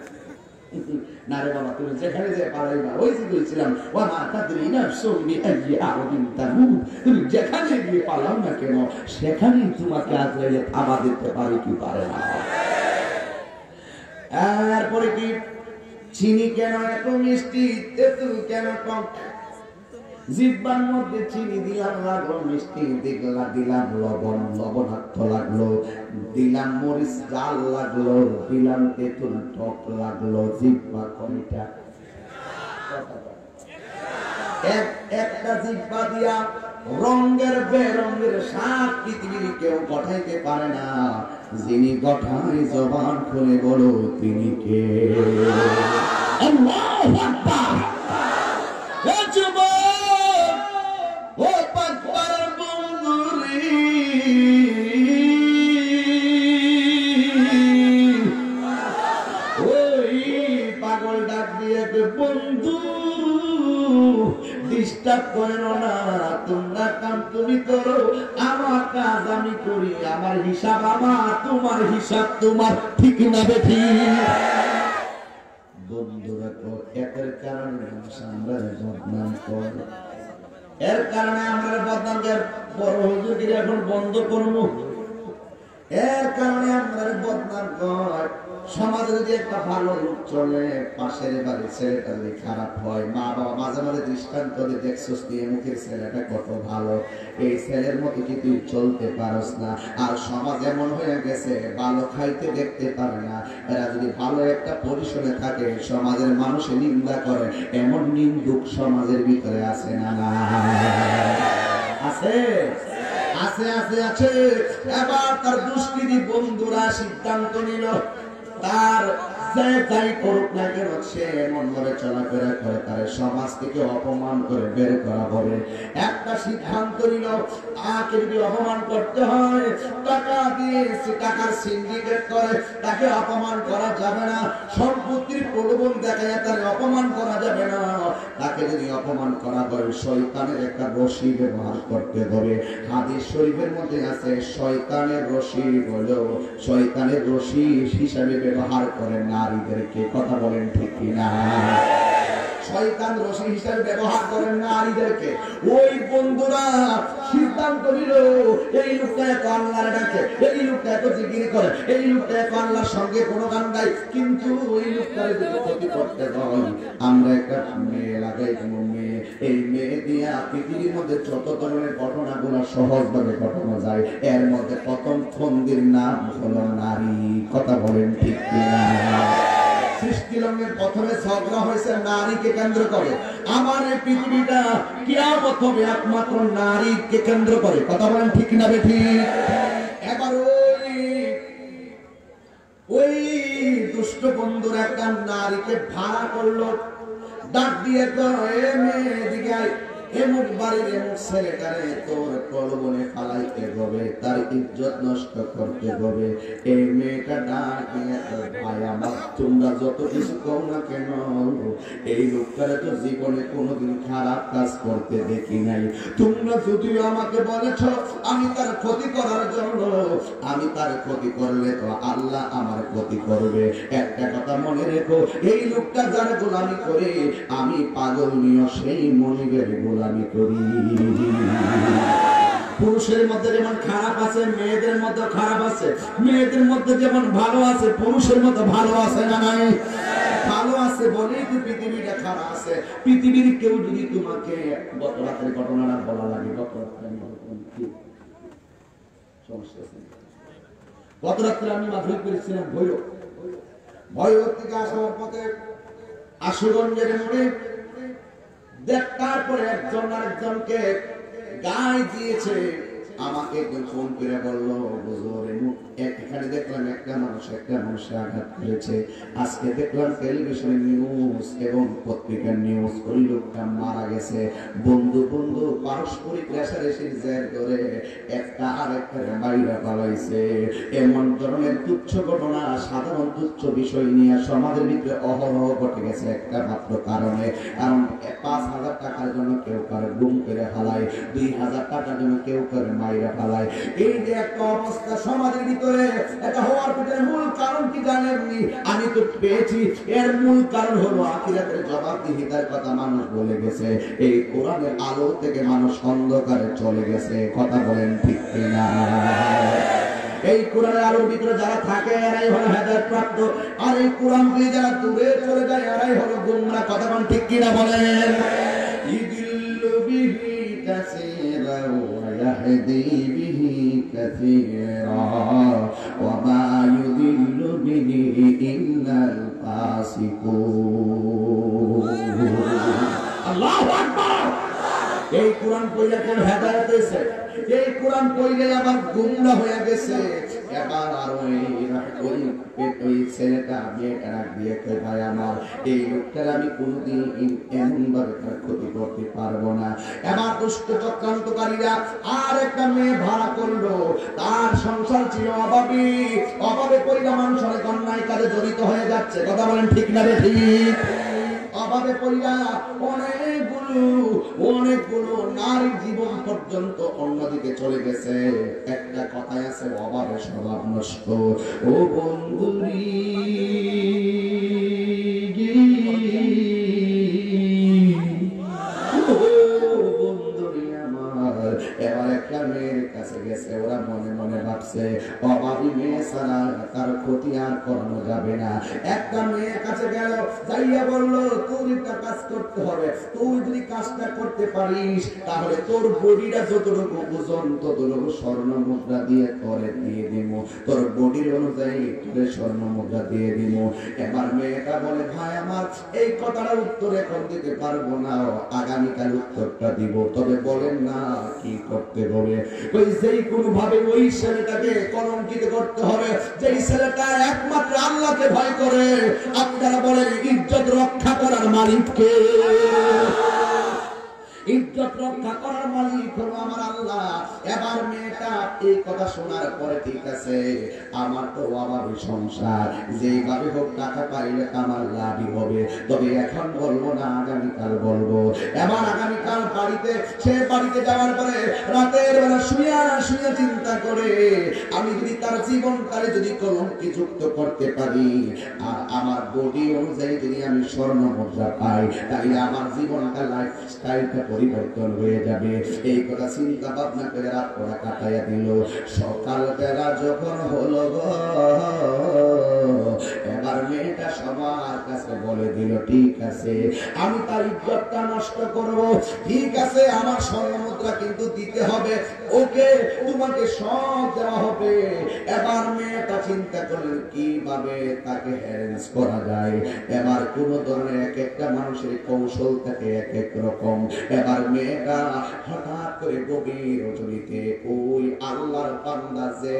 না রে বাবা, তুমি যেখানে যে পালাইবা, ওই যে বলছিলাম ওয়া মা তাদরি নাফসুম বিআইয়ি আরদিন তামুত, তুমি যেখানে গিয়ে পালাও না কেন সেখানেই তোমাকে আজরাইল থাবা দিতে পারে কি পারে না। এরপরে কি, চিনি কেন এত মিষ্টি, তেঁতুল কেন টক, জিহ্বার মধ্যে চিনি দিলাম লাগলো মিষ্টি, দিলাম লবণ লবণাক্ত লাগলো, দিলাম মরিচ জাল লাগলো, দিলাম তেঁতুল টক লাগলো, জিহ্বা কোনটা? একটা জিহ্বা দিয়া রঙের বেরঙের স্বাদ পৃথিবীর কেউ গঠাইতে পারে না, যিনি গঠায় জবান খুলে বলো তিনি কে? আল্লাহু আকবার। ও যুবক, ও পাকবার বন্ধুরি, ওই পাগল ডাক দিয়ে বন্ধু ডিস্টার্ব করেন না, তোমরা কাম তুমি করো, আমার কাজ আমি করি, আমার হিসাব আমার, তোমার হিসাব তোমার, ঠিক না বেঠি? বন্ধুরা তো এর কারণে আমরা বদনাম করি, এর কারণে আমরা বদনাম বড় হুজুরগিরি এখন বন্ধ করবো, এর কারণে আমরা বদনাম করি। সমাজে যদি একটা ভালো রূপ চলে, পাশের বাড়ির ছেলেটা যদি খারাপ হয়, মা বাবা মাঝে মাঝে দৃষ্টান্ত দিয়ে দেখছস দিয়ে মুখের ছেলেটা কত ভালো, এই ছেলের মতো কি তুই চলতে পারস না? আর সমাজ এমন হয়ে গেছে, ভালো খাইতে দেখতে পারে না, এরা যদি ভালো একটা পরিসরে থাকে সমাজের মানুষে নিন্দা করে, এমন নিন্দুক সমাজের ভিতরে আছে না? না আছে, আছে, আছে, আছে। এবার তার দুষ্কৃতী বন্ধুরা সিদ্ধান্ত নিল, তার যাই করুক না কেন সে এমন ভাবে চলাফেরা করে তার সমাজ থেকে অপমান করে বের করা হবে। একটা সিদ্ধান্ত নিল, তাকে যদি অপমান করতে হয় টাকা দিয়ে, টাকার সিন্ডিকেট করে তাকে অপমান করা যাবে না, সম্পত্তির প্রলোভন দেখায় তাকে অপমান করা যাবে না, তাকে যদি অপমান করা হয় শয়তানের একটা রশি ব্যবহার করতে হবে। হাদিস শরীফের মধ্যে আছে শয়তানের রশি হলো, শয়তানের রশি হিসাবে ব্যবহার করে নারীদেরকে। কথা বলেন ঠিক কিনা? শয়তান রশি হিসাবে ব্যবহার করেন নারীদেরকে। ওই বন্ধুরা সিদ্ধান্ত নিল, এই লোকটা এত আল্লাহর ডাকে, এই লোকটা এত জিকির করে, এই লোকটা এত আল্লাহর সঙ্গে কোনো গান গায়, কিন্তু ওই লোকটার যদি ক্ষতি করতে হয় আমরা একটা মেয়ে লাগাই দেব। মেয়ে, এই মেয়ে দিয়া পৃথিবীর মধ্যে যত ধরনের ঘটনাগুলো সহজভাবে ঘটানো যায়, এর মধ্যে প্রথম ফন্দির নাম হলো নারী। কথা বলেন ঠিক কিনা? সৃষ্টিলগ্নের প্রথমে ঝগড়া হয়েছে নারীকে কেন্দ্র করে। আমার এই পৃথিবীটা কিয়ামত হবে একমাত্র নারীকে কেন্দ্র করে। কথা বলেন ঠিক না বেঠিক? এবার ওই দুষ্ট বন্ধুর একটা নারীকে ভাড়া করলো, ডাক দিয়ে মেয়ে এমুক বাড়ির এমুক ছেলেটারে তোর প্রলোভনে ফালাইতে হবে, তার ইজ্জত নষ্ট করতে হবে। এই মেয়েটা ডাক দিয়ে, ভাই আমার তোমরা যত কিছু কও না কেন, এই লোকটারে তো জীবনে কোনোদিন খারাপ কাজ করতে দেখি নাই। তোমরা যদিও আমাকে বলেছ আমি তার ক্ষতি করার জন্য, আমি তার ক্ষতি করলে তো আল্লাহ আমার ক্ষতি করবে। একটা কথা মনে রেখো, এই লোকটা যার গোলামি করে আমি পাগল নিয়ে সেই মনিবের গোলামি করি। পুরুষের মধ্যে যেমন খারাপ আছে মেয়েদের মধ্যে খারাপ আছে, মেয়েদের মধ্যে যেমন ভালো আছে পুরুষের মধ্যে ভালো আছে না নাই? ভালো আছে বলেই তো পৃথিবীটা খারাপ আছে। পৃথিবীর কেউ যদি তোমাকে গত রাতের ঘটনাটা বলা লাগে, গত রাত্রে আমি মাধুরী করেছিলাম ভৈরব থেকে আসার পথে আশুগঞ্জের মোড়ে তারপরে একজন আরেকজনকে গায়ে দিয়েছে। আমাকে একজন ফোন করে বললো, এখানে দেখলাম একটা মানুষে আঘাত করেছে, আজকে দেখলাম টেলিভিশনের নিউজ এবং পত্রিকার নিউজ, ওই লোকটা মারা গেছে। বন্ধু পারস্পরিক রেষারেষির জের করে একটা আরেকটা বাইরে পালাইছে। এমন ধরনের তুচ্ছ ঘটনা, সাধারণ তুচ্ছ বিষয় নিয়ে সমাজের ভিতরে অহরহ ঘটে গেছে একটা মাত্র কারণে। কারণ ৫,০০০ টাকার জন্য কেউ করে গুম করে হালায়, ২,০০০ টাকার জন্য কেউ করে মাইরা ফেলায়। এই যে একটা অবস্থা সমাজের ভিতরে, এটা হওয়ার পিছনে মূল কারণ কি জানেননি? আমি তো পেয়েছি, এর মূল কারণ হলো আখিরাতের জবাবদিহিতার কথা মানুষ বলে গেছে। এই কোরআনের আলো থেকে মানুষ অন্ধকারে চলে গেছে। কথা বলেন ঠিক কিনা? এই কোরআনের আলোর ভিতরে যারা থাকে এরাই হলো হেদায়েত প্রাপ্ত, আর এই কোরআন দিয়ে যারা দূরে চলে যায় এরাই হলো গুমরা। কথা বলেন ঠিক কিনা বলেন? ইদিল্লু বিহি কাসীরা ওয়া ইয়াহদি বিহি কাসীরা ওয়া মা ইউদিল্লু বিহি ইল্লাল ফাসিকুন। আল্লাহু আকবার। এই কোরআন পড়লে কেন হেদায়েত হয়েছে? এই কোরআন পড়লে আবার গুমরা হয়ে গেছে। এবার আর ওই ছেলেটা মেয়েটা দিয়ে কই ভাই আমার এই লোকটার আমি কোনোদিন এমন ভাবে তার ক্ষতি করতে পারবো না। এবার দুষ্ট চক্রান্তকারীরা আর একটা মেয়ে ভাড়া করলো। তার সংসার ছিল অভাবী, অভাবে পরিবার মানুষ অনেক অন্যায় কাজে জড়িত হয়ে যাচ্ছে। কথা বলেন ঠিক না? ঠিক। অভাবে পড়িয়া অনেকগুলো নারী জীবন পর্যন্ত অন্যদিকে চলে গেছে। একটা কথাই আছে, অভাবে স্বভাব নষ্ট। ও বন্ধুরি এবার একটা মেয়ের কাছে গেছে। ওরা মনে মনে ভাবছে অভাবী মেয়ে ছাড়া তার ক্ষতি আর করানো যাবে না। একটা মেয়ের কাছে গেল, যাইয়া বললো তোর একটা কাজ করতে হবে। তুই যদি কাজটা করতে পারিস তাহলে তোর বডিটা যতটুকু ওজন ততটুকু স্বর্ণ মুদ্রা দিয়ে করে দিয়ে দিব, তোর বডির অনুযায়ী তোর স্বর্ণ মুদ্রা দিয়ে দিব। এবার মেয়েটা বলে ভাই আমার এই কথাটার উত্তর এখন দিতে পারবো না, আগামীকাল উত্তরটা দিব। তবে বলেন না কি করতে হবে? ওই যেই কোনো ভাবে ওই ছেলেটাকে কলঙ্কিত করতে হবে, যেই ছেলেটা একমাত্র আল্লাহকে ভয় করে। আপনারা বলেন ইজ্জত রক্ষা করার মালিক কে? ইজ্জত রক্ষা করার মালিক হলো আমার আল্লাহ। এবার মেয়েটা এই কথা শোনার পরে ঠিক আছে, আমার তো অভাবী সংসার, যেইভাবে হোক টাকা পাইলে আমার লাভই হবে, তবে এখন বলবো না, আগামীকাল বলবো। এবার আগামীকাল বাড়িতে যাওয়ার পরে রাতের বেলা শুয়ে চিন্তা করে আমি যদি তার জীবনটারে যদি কলঙ্কি যুক্ত করতে পারি আর আমার বডি অনুযায়ী যদি আমি স্বর্ণ মুদ্রা পাই, তাহলে আমার জীবনটা লাইফ স্টাইলটা পরিবর্তন হয়ে যাবে। এই কথা চিন্তা ভাবনা করে রাত পড়া কাটাইয়া দিল। সকালবেলা যখন হলো গো, এবার মেয়েটা সবার কাছে বলে দিল ঠিক আছে আমি তার ইজ্জতটা নষ্ট করব, ঠিক আছে আমার স্বর্ণ মুদ্রা কিন্তু দিতে হবে, ওকে তোমাকে সব দেওয়া হবে। এবার মেয়েটা চিন্তা করলেন কিভাবে তাকে হ্যারেন্স করা যায়। এবার কোন ধরনের এক একটা মানুষের কৌশল থাকে এক এক রকম। এবার মেয়েটা হঠাৎ করে গভীর রজনীতে ওই আল্লাহর বান্দা যে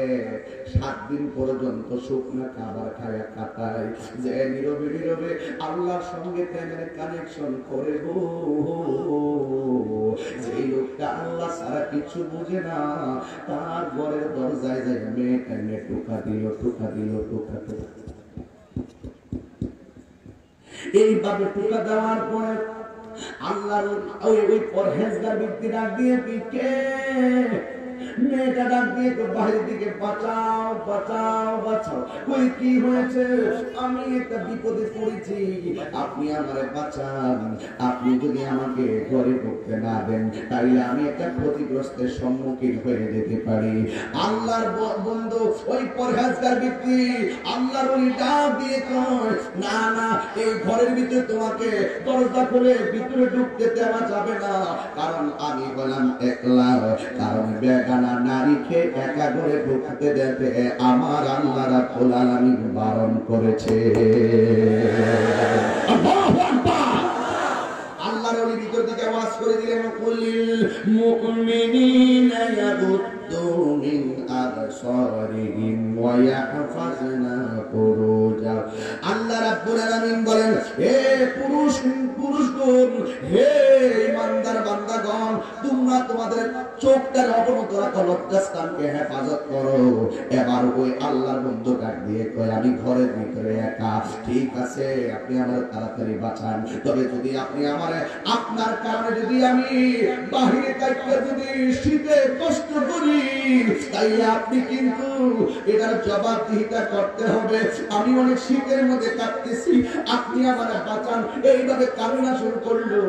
7 দিন পর্যন্ত শুকনো খাবার খায় কাটায়, যে নীরবে নীরবে আল্লাহর সঙ্গে প্রেমের কানেকশন করে গো, যে লোকটা আল্লাহ ছাড়া কিছু বুঝে না, তার ঘরের দরজায় যায় মেয়েটা টোকা দিল। এইভাবে টোকা দেওয়ার পরে আল্লাহর ওই পরহেজগার ব্যক্তি ডাক দিয়ে কে মেয়েটা ডাক দিয়ে বাহির দিকে বাঁচাও বাঁচাও বাঁচাও। ওই কি হয়েছে? আমি একটা বিপদে পড়েছি, আপনি আমারে বাঁচান। আপনি যদি আমাকে ঘরে ঢুকতে না দেন তাহলে আমি একটা ক্ষতিগ্রস্তের সম্মুখীন হয়ে যেতে পারি। আল্লাহর বন্ধু ওই পরহেজগার ব্যক্তি আল্লাহর ওই ডাক দিয়ে কয় না না, এই ঘরের ভিতরে তোমাকে দরজা খুলে ভিতরে ঢুকতে দেওয়া যাবে না, কারণ আমি বললাম একলা, কারণ বেগানা নারীকে একা করে ঢুকতে দেবে আমার আল্লাহ রাব্বুল আলামিন বারণ করেছে। আল্লাহু আকবার। আল্লাহর ওই ভিতর থেকে আওয়াজ করে দিলেন কুলিল মুমিনিনা ইয়াগুদ্দু মিন আবসারিহিম ওয়া ইয়াহফাজনা ফুরুজা। আল্লাহ রাব্বুল আলামিন বলেন হে পুরুষগণ, হে ইমানদার বান্দাগণ, তোমরা তোমাদের চোখটার অবনত রাখো, লজ্জাস্থানকে হেফাজত করো। এবার ওই আল্লাহর বন্ধু ডাক দিয়ে কয় আমি ঘরের ভিতরে একা, ঠিক আছে আপনি আমার তাড়াতাড়ি বাঁচান, তবে যদি আপনি আমারে আপনার কারণে যদি আমি বাহিরে থাকতে যদি শীতে কষ্ট করি তাইলে আপনি কিন্তু এটার জবাবদিহিতা করতে হবে। আমি অনেক শীতের মধ্যে কাঁদতেছি, আপনি আমার বাঁচান। এইভাবে কান্না শুরু করলো।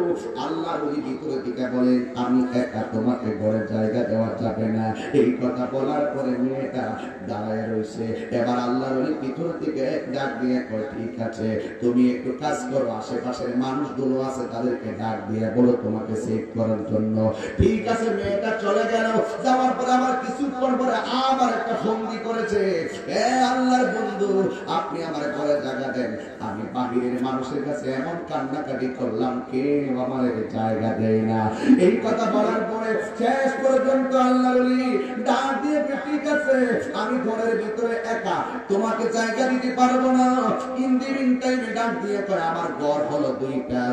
আল্লাহর ওলি ভিতরে দিকে বলেন, আমি একা তোমাকে ঘরে জায়গা দেওয়া যাবে না। এই কথা বলার পরে মেয়েটা দাঁড়ায় রয়েছে। এবার আল্লাহর ওলি ভিতর থেকে ডাক দিয়ে কয়, ঠিক আছে, তুমি একটু কাজ করো, আশেপাশের মানুষগুলো আছে তাদেরকে ডাক দিয়ে বলো তোমাকে সেভ করার জন্য। ঠিক আছে, মেয়েটা চলে গেল। যাওয়ার পরে আবার কিছুক্ষণ পরে আবার একটা ফন্দি করেছে, এ আল্লাহর বন্ধু, আপনি আমার ঘরে জায়গা দেন। আমি বাহিরের মানুষের কাছে এমন কান্নাকাটি করলাম, কেউ আমার জায়গা দেয় না। এই কথা বলার পরে শেষ পর্যন্ত আল্লাহর ওলি ডাক দিয়ে, ঠিক আছে, আমি ঘরের ভিতরে একা, তোমাকে জায়গা দিতে পারবো না। ইন দি মিন টাইমে ডাক দিয়ে কয়, আমার ঘর হলো দুইটা,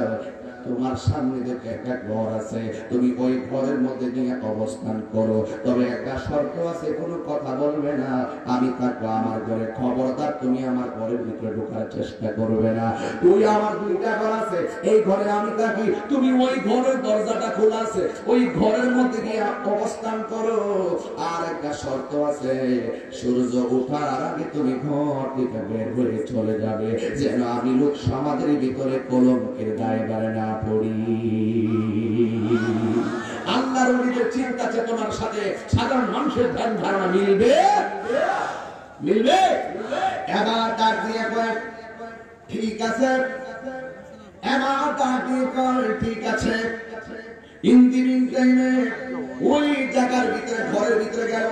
তোমার সামনে দেখে একটা ঘর আছে, তুমি ওই ঘরের মধ্যে নিয়ে অবস্থান করো। তবে একটা শর্ত আছে, কোনো কথা বলবে না, আমি থাকবো আমার ঘরে। খবরদার তুমি আমার ঘরের ভিতরে ঢোকার চেষ্টা করবে না। তুই আমার দুইটা ঘর আছে, এই ঘরে আমি থাকি, তুমি ওই ঘরের দরজাটা খোলা আছে, ওই ঘরের মধ্যে গিয়ে অবস্থান করো। আর একটা শর্ত আছে, সূর্য ওঠার আগে তুমি ঘর থেকে বের হয়ে চলে যাবে, যেন আমি লোক সমাজের ভিতরে কলঙ্কের দায়ভারে না পড়ি। আল্লাহর ওলিদের চিন্তা চেতনার সাথে সাধারণ মানুষের ধ্যান ধারণা মিলবে? মিলবে? এবার ডাক দিয়ে কয়, ঠিক আছে। এবার ডাক দিয়ে কয়, ঠিক আছে। ইন্দিরিন টাইমে ওই জায়গার ভিতরে, ঘরের ভিতরে গেল।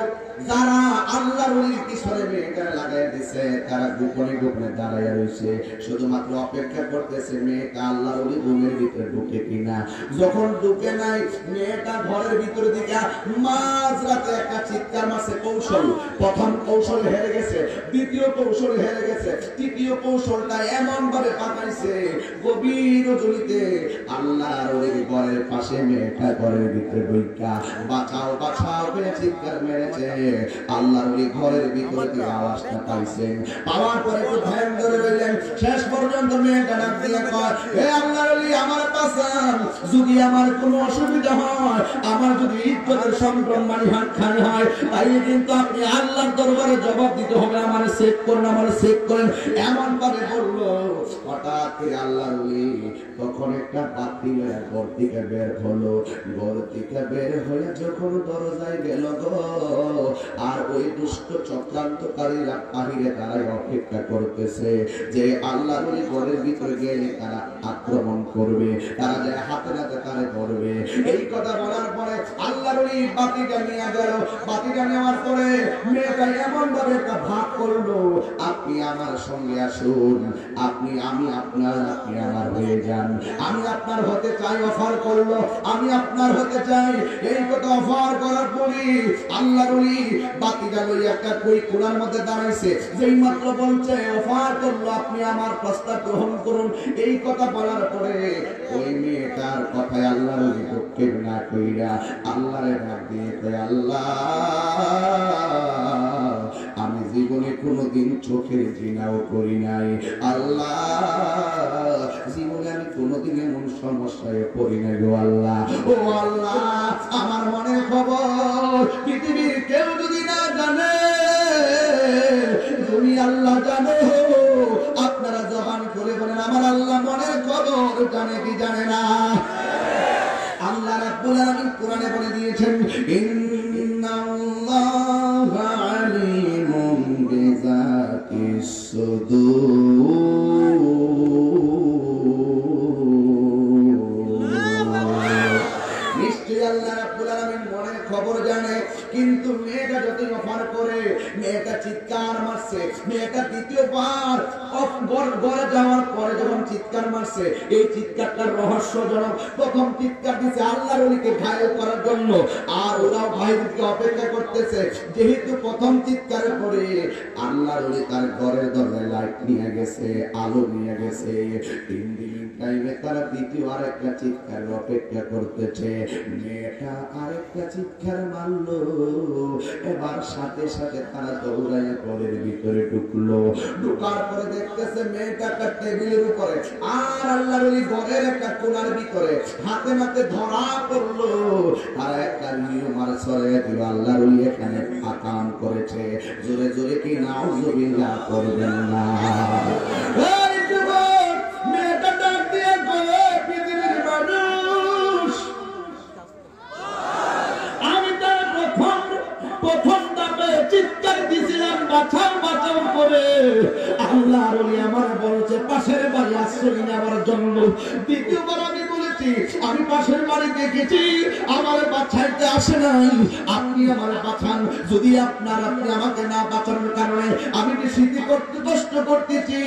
যারা আল্লাহর ওলির পিছনে মেয়েটা লাগাই দিছে, তারা গোপনে গোপনে দাঁড়াইয়া রয়েছে, শুধুমাত্র অপেক্ষা করতেছে মেয়েটা আল্লাহর ওলি রুমের ভিতরে ঢুকে কিনা। যখন ঢুকে নাই, মেয়েটা ঘরের ভিতরে দিকে মাঝরাতে একটা চিৎকার মারছে। কৌশল, প্রথম কৌশল হেরে গেছে, দ্বিতীয় কৌশল হেরে গেছে, তৃতীয় কৌশলটা এমন ভাবে পাকাইছে, গভীর রজনীতে আল্লাহর ওলির ঘরের পাশে মেয়েটা ঘরের ভিতরে ঢুকা বাঁচাও বাঁচাও করে চিৎকার মেরেছে। আল্লাহর ওলি ঘরের ভিতরে থেকে আওয়াজটা পাইছেন, পাওয়ার পরে একটু ধ্যান ধরে রইলেন। শেষ পর্যন্ত মেয়েটা ডাক দিয়ে কয়, হে আল্লাহর ওলি, আমার পাশান, যদি আমার কোনো অসুবিধা হয়, আমার যদি ইজ্জতের সম্মানী হানি হয়, তাইলে কিন্তু আপনি আল্লাহর দরবারে জবাব দিতে হবে। আমার সেভ করেন, আমার সেভ করেন, এমন ভাবে বললো। হঠাৎ করে আল্লাহর ওলি তখন একটা বাতি লয়ে ঘর থেকে বের হলো। ঘর থেকে বের হয়ে যখন দরজায় গেল গো, আর ওই দুষ্ট চক্রান্তকারীরা বাহিরে দাঁড়ায় অপেক্ষা করতেছে যে আল্লাহর ওলি ঘরের ভিতরে গেলে তারা আক্রমণ করবে, তারা যে হাতে নাতে তারে ধরবে। এই কথা বলার পরে আল্লাহর ওলি বাতিটা নিয়ে গেল। বাতিটা নেওয়ার পরে মেয়েটা এমন ভাবে একটা ভাগ করলো, আপনি আমার সঙ্গে আসুন, আপনি আমি আপনার, আপনি আমার হয়ে যান, আমি আপনার হতে চাই। অফার করলো, আমি আপনার হতে চাই। এই কথা অফার করার পরে আল্লাহর ওলি বাতিটা লইয়া একটা কই কোণার মধ্যে দাঁড়াইছে। যেই মাত্র বলছে, অফার করলো, আপনি আমার প্রস্তাব গ্রহণ করুন। এই কথা বলার পরে ওই মেয়েটার কথায় আল্লাহর ওলি দুঃখে না কইরা আল্লাহরে ডাক দিয়ে কয়, আল্লাহ, আমি জীবনে কোনোদিন চোখের জিনাও করি নাই, আল্লাহ, জীবনে আমি কোনোদিন এমন সমস্যায় পড়ি নাই গো আল্লাহ। ও আল্লাহ, আমার মনে খবর পৃথিবীর কেউ যদি না জানে, তুমি আল্লাহ জানো। আপনারা জবান করে বলেন, আমার আল্লাহ মনের খবর জানে কি জানে না? আল্লাহ রাব্বুল আলামিন কোরআনে বলে দিয়েছেন, ইন্নাল্লাহা আলিমুম বিযাতিস সুদূর। নিশ্চয়ই আল্লাহ রাব্বুল আলামিন মনের খবর জানে। কিন্তু মেয়েটা যতই অফার করে, মেয়েটা চিৎকার মারছে। মেয়েটা দ্বিতীয়বার ঘরে যাওয়ার পরে যখন চিৎকার মারছে, এই চিৎকারটার রহস্যজনক। প্রথম চিৎকার দিচ্ছে আল্লাহর ওলিকে ঘায়েল করার জন্য, আর ওরাও ভাইকে অপেক্ষা করতেছে। যেহেতু প্রথম চিৎকারের পরে আল্লাহর ওলি তার ঘরের দরজায় লাইট নিয়ে গেছে, আলো নিয়ে গেছে, তিন দিন টাইমে তারা দ্বিতীয় আরেকটা চিৎকারের অপেক্ষা করতেছে। মেয়েটা আরেকটা চিৎকার মারলো, এবার সাথে সাথে তারা দৌড়াইয়া ঘরের ভিতরে ঢুকলো। ঢুকার পরে দেখতেছে মেয়েটা একটা টেবিলের উপরে, আর আল্লাহর ওলি ঘরের একটা কোণার ভিতরে হাতে নাতে ধরা পড়লো। তারা একটা নিয়মার ছড়ে দিল, আল্লাহর ওলি এখানে আকাম করেছে। জোরে জোরে কি নাউজুবিল্লাহ করবেন না? এই যুবক, মেয়েটা ডাক দিয়ে বলে, পৃথিবীর মানুষ, আমি তার প্রথম দাপে চিৎকার দিয়েছিলাম বাঁচাও বাঁচাও করে। আল্লাহর ওলি আমার বলছে পাশের বাড়ি আশ্রয় নেওয়ার জন্য। দ্বিতীয়বার আমি বলেছি আমি পাশের বাড়ি দেখেছি, আমার বাঁচাইতে আসে নাই, আপনি আমার বাঁচান। যদি আপনি আমাকে না বাঁচানোর কারণে আমি বেশিতে করতে কষ্ট করতেছি,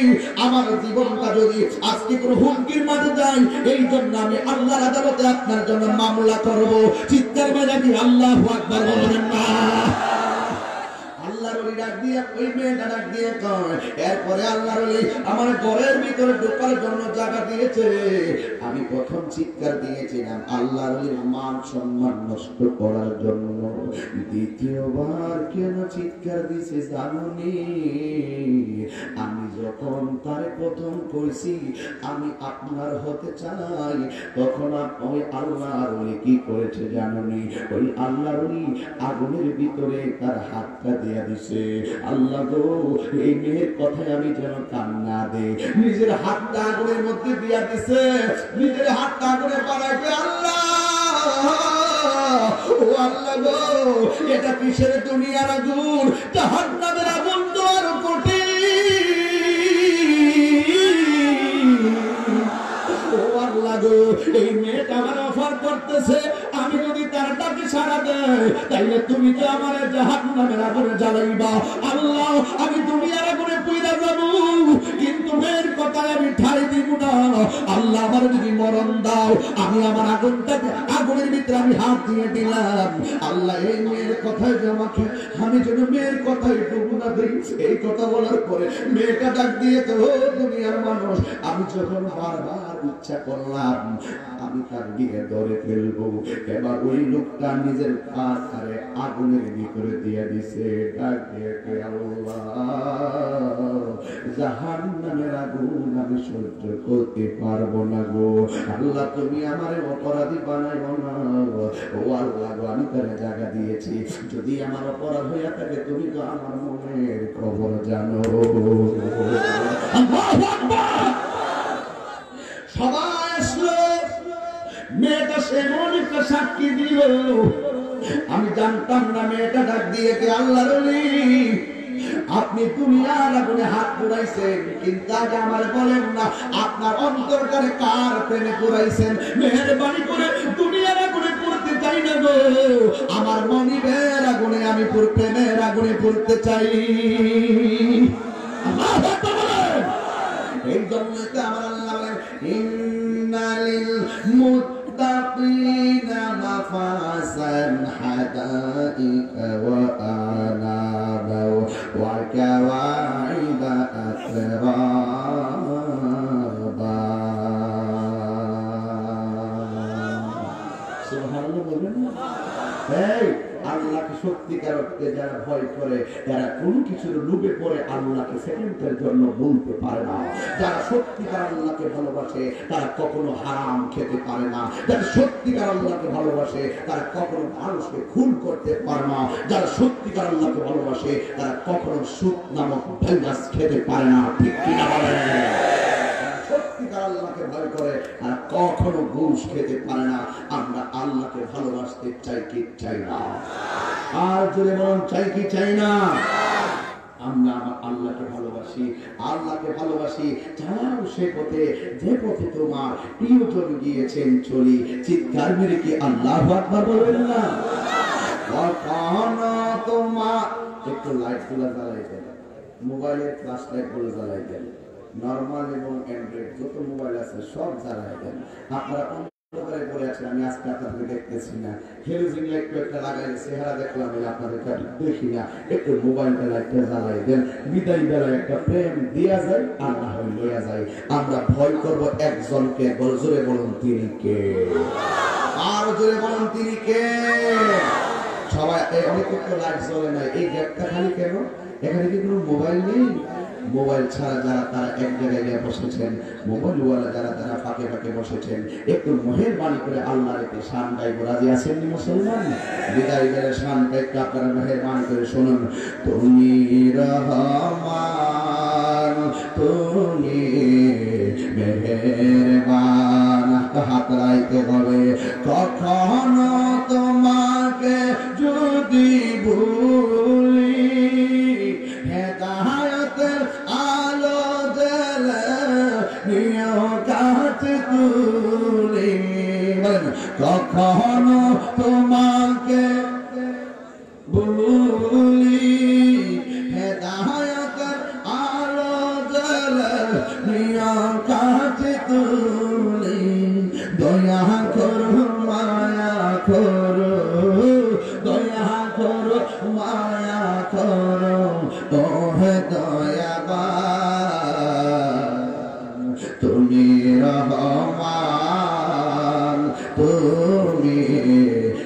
আমার জীবনটা যদি আজকে কোনো হুমকির মাঝে যায়, এই জন্য আমি আল্লাহর আদালতে আপনার জন্য মামলা করব। চিৎকার মেজাবি আল্লাহু আকবার বলবেন না? আল্লাহর ওলি ডাক দিয়ে ওই মেয়েটা ডাক দিয়ে কয়, এরপরে আল্লাহর ওলি আমার ঘরের ভিতরে ঢোকার জন্য জায়গা দিয়েছে। আমি প্রথম চিৎকার দিয়েছিলাম আল্লাহর ওলির মান সম্মান নষ্ট করার জন্য। দ্বিতীয়বার কেন চিৎকার দিয়েছে জানুনি? আমি যখন তার প্রথম কইছি আমি আপনার হতে চাই, তখন ওই আল্লাহর ওলি কি করেছে জানুনি? ওই আল্লাহর ওলি আগুনের ভিতরে তার হাতটা দিয়ে দিছে। আল্লাহ গো, এই মেয়ের কথায় আমি যেন কান্না দে, নিজের হাতটা আগুনের মধ্যে দিয়া দিছে, নিজের হাতটা আগুনে বাড়াইছে। আল্লাহ, ও আল্লাহ গো, এটা কিসের দুনিয়ার আগুন? জাহান্নামের আগুন তো আরো কঠিন। ও আল্লাহ গো, এই মেয়েটা আমার অফার করতেছে, আমি যদি তার ডাকে সাড়া দেয় তাইলে তুমি তো আমার জাহান্নামের আগুনে জ্বালাইবা। আল্লাহ, আমি দুনিয়ার আগুনে পুইরা যাব, কিন্তু মেয়ের কথায় আমি ঠাই দিব না। আল্লাহ, আমার যদি মরণ দাও, আমি আমার আগুনটাকে আগুনের ভিতরে আমি হাত দিয়ে দিলাম। আল্লাহ, এই মেয়ের কথায় যে আমাকে, আমি যেন মেয়ের কথায় ডুবু না দিই। এই কথা বলার পরে মেয়েটা ডাক দিয়ে তো, দুনিয়ার মানুষ, আমি যখন বারবার ইচ্ছা করলাম আমি তার দিকে ধরে ফেলবো, এবার ওই লোকটা নিজের পা ধরে আগুনের ভিতরে দিয়ে দিছে। ডাক দিয়ে আল্লাহ, জাহান্নামের আগুন আমি সহ্য করতে পারবো না গো। আল্লাহ, তুমি আমার অপরাধী বানাইও না। ও আল্লাহ গো, আমি তার জায়গা দিয়েছি, যদি আমার অপরাধ হইয়া থাকে তুমি তো আমার মনের খবর জানো। আল্লাহু আকবার। সবাই আসলো, মেয়েটা সেমন একটা সাক্ষী দিল। আমি জানতাম না মেয়েটা ডাক দিয়ে কে আল্লাহর ওলি, আপনি দুনিয়ার আগুনে হাত পুড়াইছেন, কিন্তু আগে আমার বলেন না আপনার অন্তরটারে কার প্রেমে পুড়াইছেন। মেহেরবানি করে দুনিয়ার আগুনে পুড়তে চাই না গো, আমার মনিবের আগুনে আমি প্রেমের আগুনে পুড়তে চাই। এই জন্য আমার আল্লাহ বলেন, ইন্নালিল মুত্তাকিনা মাফাসান হাদাইকা ওয়া আনাবা ওয়া কাওয়াইবা আতরাবা। সুবহানাল্লাহ বলেন না? এই আল্লাহকে সত্যিকার অর্থে যারা ভয় করে, যারা কোনো কিছুর লোভে পড়ে আল্লাহকে সেকেন্ডের জন্য বলতে পারে না। যারা সত্যিকার আল্লাহকে ভালোবাসে তারা কখনো হারাম খেতে পারে না। যারা সত্যিকার আল্লাহকে ভালোবাসে তারা কখনো মানুষকে খুন করতে পারে না। যারা সত্যিকার আল্লাহকে ভালোবাসে তারা কখনো সুদ নামক ভেঙ্গাস খেতে পারে না। ঠিক কিনা বলেন? সত্যিকার আল্লাহকে ভয় করে আর কখনো ঘুষ খেতে পারে না। আমরা আল্লাহকে ভালোবাসতে চাই কি চাই না? আর জোরে বলুন, চাই কি চাই না? আমরা আমার আল্লাহকে ভালোবাসি, আল্লাহকে ভালোবাসি। চাও সে পথে, যে পথে তোমার প্রিয়জন গিয়েছেন চলি। চিৎকার মেরে কি আল্লাহু আকবার বলবেন না? তোমার একটু লাইট গুলা জ্বালাই দেন, মোবাইলের ফ্ল্যাশ লাইট গুলো জ্বালাই দেন, নরমাল এবং অ্যান্ড্রয়েড যত মোবাইল আছে সব জ্বালাই দেন। আপনারা অন্ধকারে পড়ে আছেন, আমি আজকে আপনাদের দেখতেছি না, হেলোজিন লাইট একটা লাগাই চেহারা দেখলাম, আপনাদের দেখি না। একটু মোবাইলটা লাইটটা জ্বালাই দেন, বিদায় বেলায় একটা প্রেম দেওয়া যায় আর না হয় লইয়া যায়। আমরা ভয় করব একজনকে, জোরে বলুন তিনি কে? আর জোরে বলুন তিনি কে? সবাই অনেক তো লাইট জ্বলে না, এই গেটটা খালি কেন? এখানে কি কোনো মোবাইল নেই? মোবাইল ছাড়া যারা তারা এক জায়গায় গিয়ে বসেছেন, মোবাইলওয়ালা যারা তারা ফাঁকে ফাঁকে বসেছেন, একটু মেহেরবানি করে আল্লাহর একটি শান গাইব। রাজি আছেন মুসলমান? বিদায় বেলা শান গাইতে আপনারা মেহেরবানি করে শুনুন। তুমি রহমান, তুমি মেহেরবান। হাত রাইতে হবে। কখনো তোমাকে যদি ভুলি, হেদায়েতের আলো জ্বলে নিও কাছে তুলি। কখনো তোমাকে ভুলি, হেদায়েতের আলো জ্বলে নিও কাছে তুলি। দয়া করো মায়া করো, দয়া করো মায়া করো, ওহে দয়াবান। তুমি রহমান, তুমি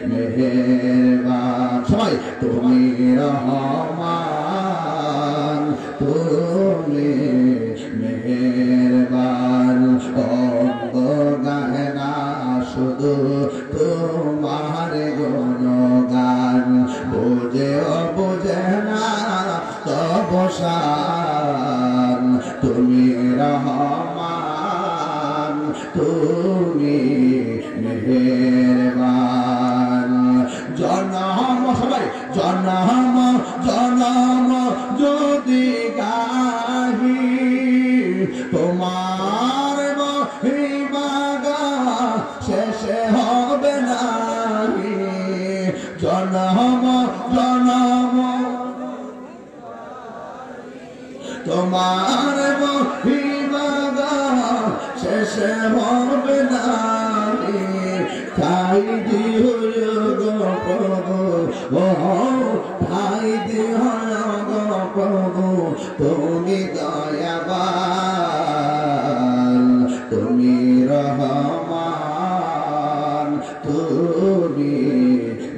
মেহেরবান। সবাই তুমি রহমান, তুমি মেহেরবান। অঙ্গ গাহে না শুধু তোমার গুণগান, বোঝে বোঝে না তবসান। তুমি রহমান, তুমি মেহেরবান। জনম সবাই জনম জনম যদি গাহি, তোমার মহিমা শেষে হবে না। জনম জনম তোমার মহিমা শেষে হবে না। ঠাই দিও গো প্রভু, ও ঠাই দিও গো প্রভু, তুমি দয়াবান। তুমি রহমান, তুমি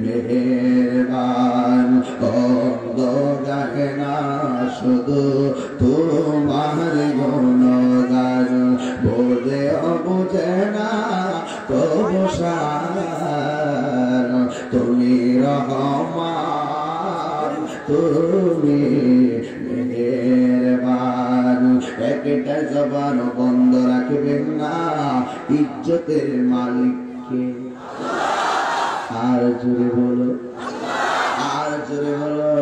মেহেরবান। অঙ্গ গাহে না শুধু তোমার গুণগান, বোঝে বুঝে না তবসান। তুমি রহমান, তুমি মেহেরবান। একটা জবান বন্ধ রাখবেন না, ইজ্জতের মালিককে। আর জোরে বলো, আর জোরে বলো।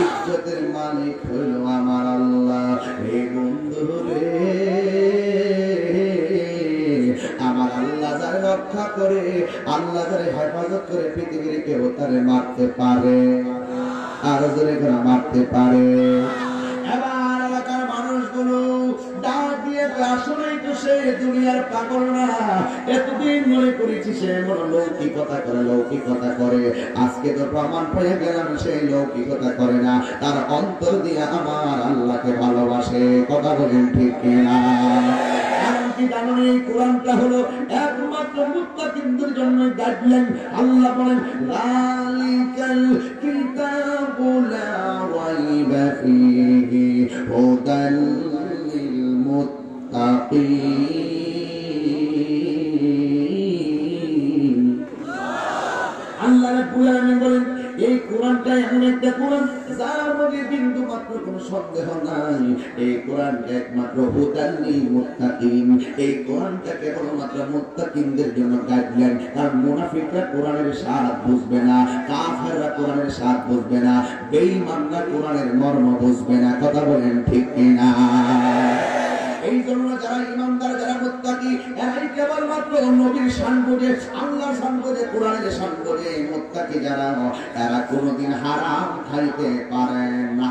ইজ্জতের মালিক হইল আমার আল্লাহ। হে বন্ধু রে, আমার আল্লাহ যারে রক্ষা করে, আল্লাহ যারে হেফাজত করে, পৃথিবীর কেউ তারে মারতে পারে? আর জোরে করে মারতে পারে? এবার এলাকার মানুষগুলো ডাক দিয়ে আসলেই তো সে দুনিয়ার পাগল না। এতদিন মনে করেছি সে মনে লৌকিকতা করে, লৌকিকতা করে। আজকে তো প্রমাণ পেয়ে গেলাম সেই লৌকিকতা করে না, তার অন্তর দিয়ে আমার আল্লাহকে ভালোবাসে। কথা বলেন ঠিক কিনা? এমনকি জানেন এই কোরআনটা হলো একমাত্র মুত্তাকিনদের জন্য গাইডলাইন। আল্লাহ বলেন যালিকাল কিতাবু লা রাইবা ফীহি হুদাল লিল মুত্তাকিন। আল্লাহ রাব্বুল আলামিন বলেন এই কোরআনটা এমন একটা কোরআন যার মধ্যে বিন্দু মাত্র কোনো সন্দেহ নাই। এই কোরআনটা একমাত্র হুদাল লিল মুত্তাকিন। এই কোরআনটা কেবলমাত্র মুত্তাকিনদের জন্য গাইডলাইন। আর মুনাফিকরা কোরআনের স্বাদ বুঝবে না, কাফেররা কোরআনের স্বাদ বুঝবে না, বেঈমানরা কোরআনের মর্ম বুঝবে না। কথা বলেন ঠিক কিনা? এই জন্য যারা ইমানদার, যারা মুত্তাকি, এরাই কেবলমাত্র নবীর শান বোঝে, আল্লাহর শান বোঝে, কোরআনের শান বোঝে। মুত্তাকি যারা, এরা কোনোদিন হারাম খাইতে পারে না।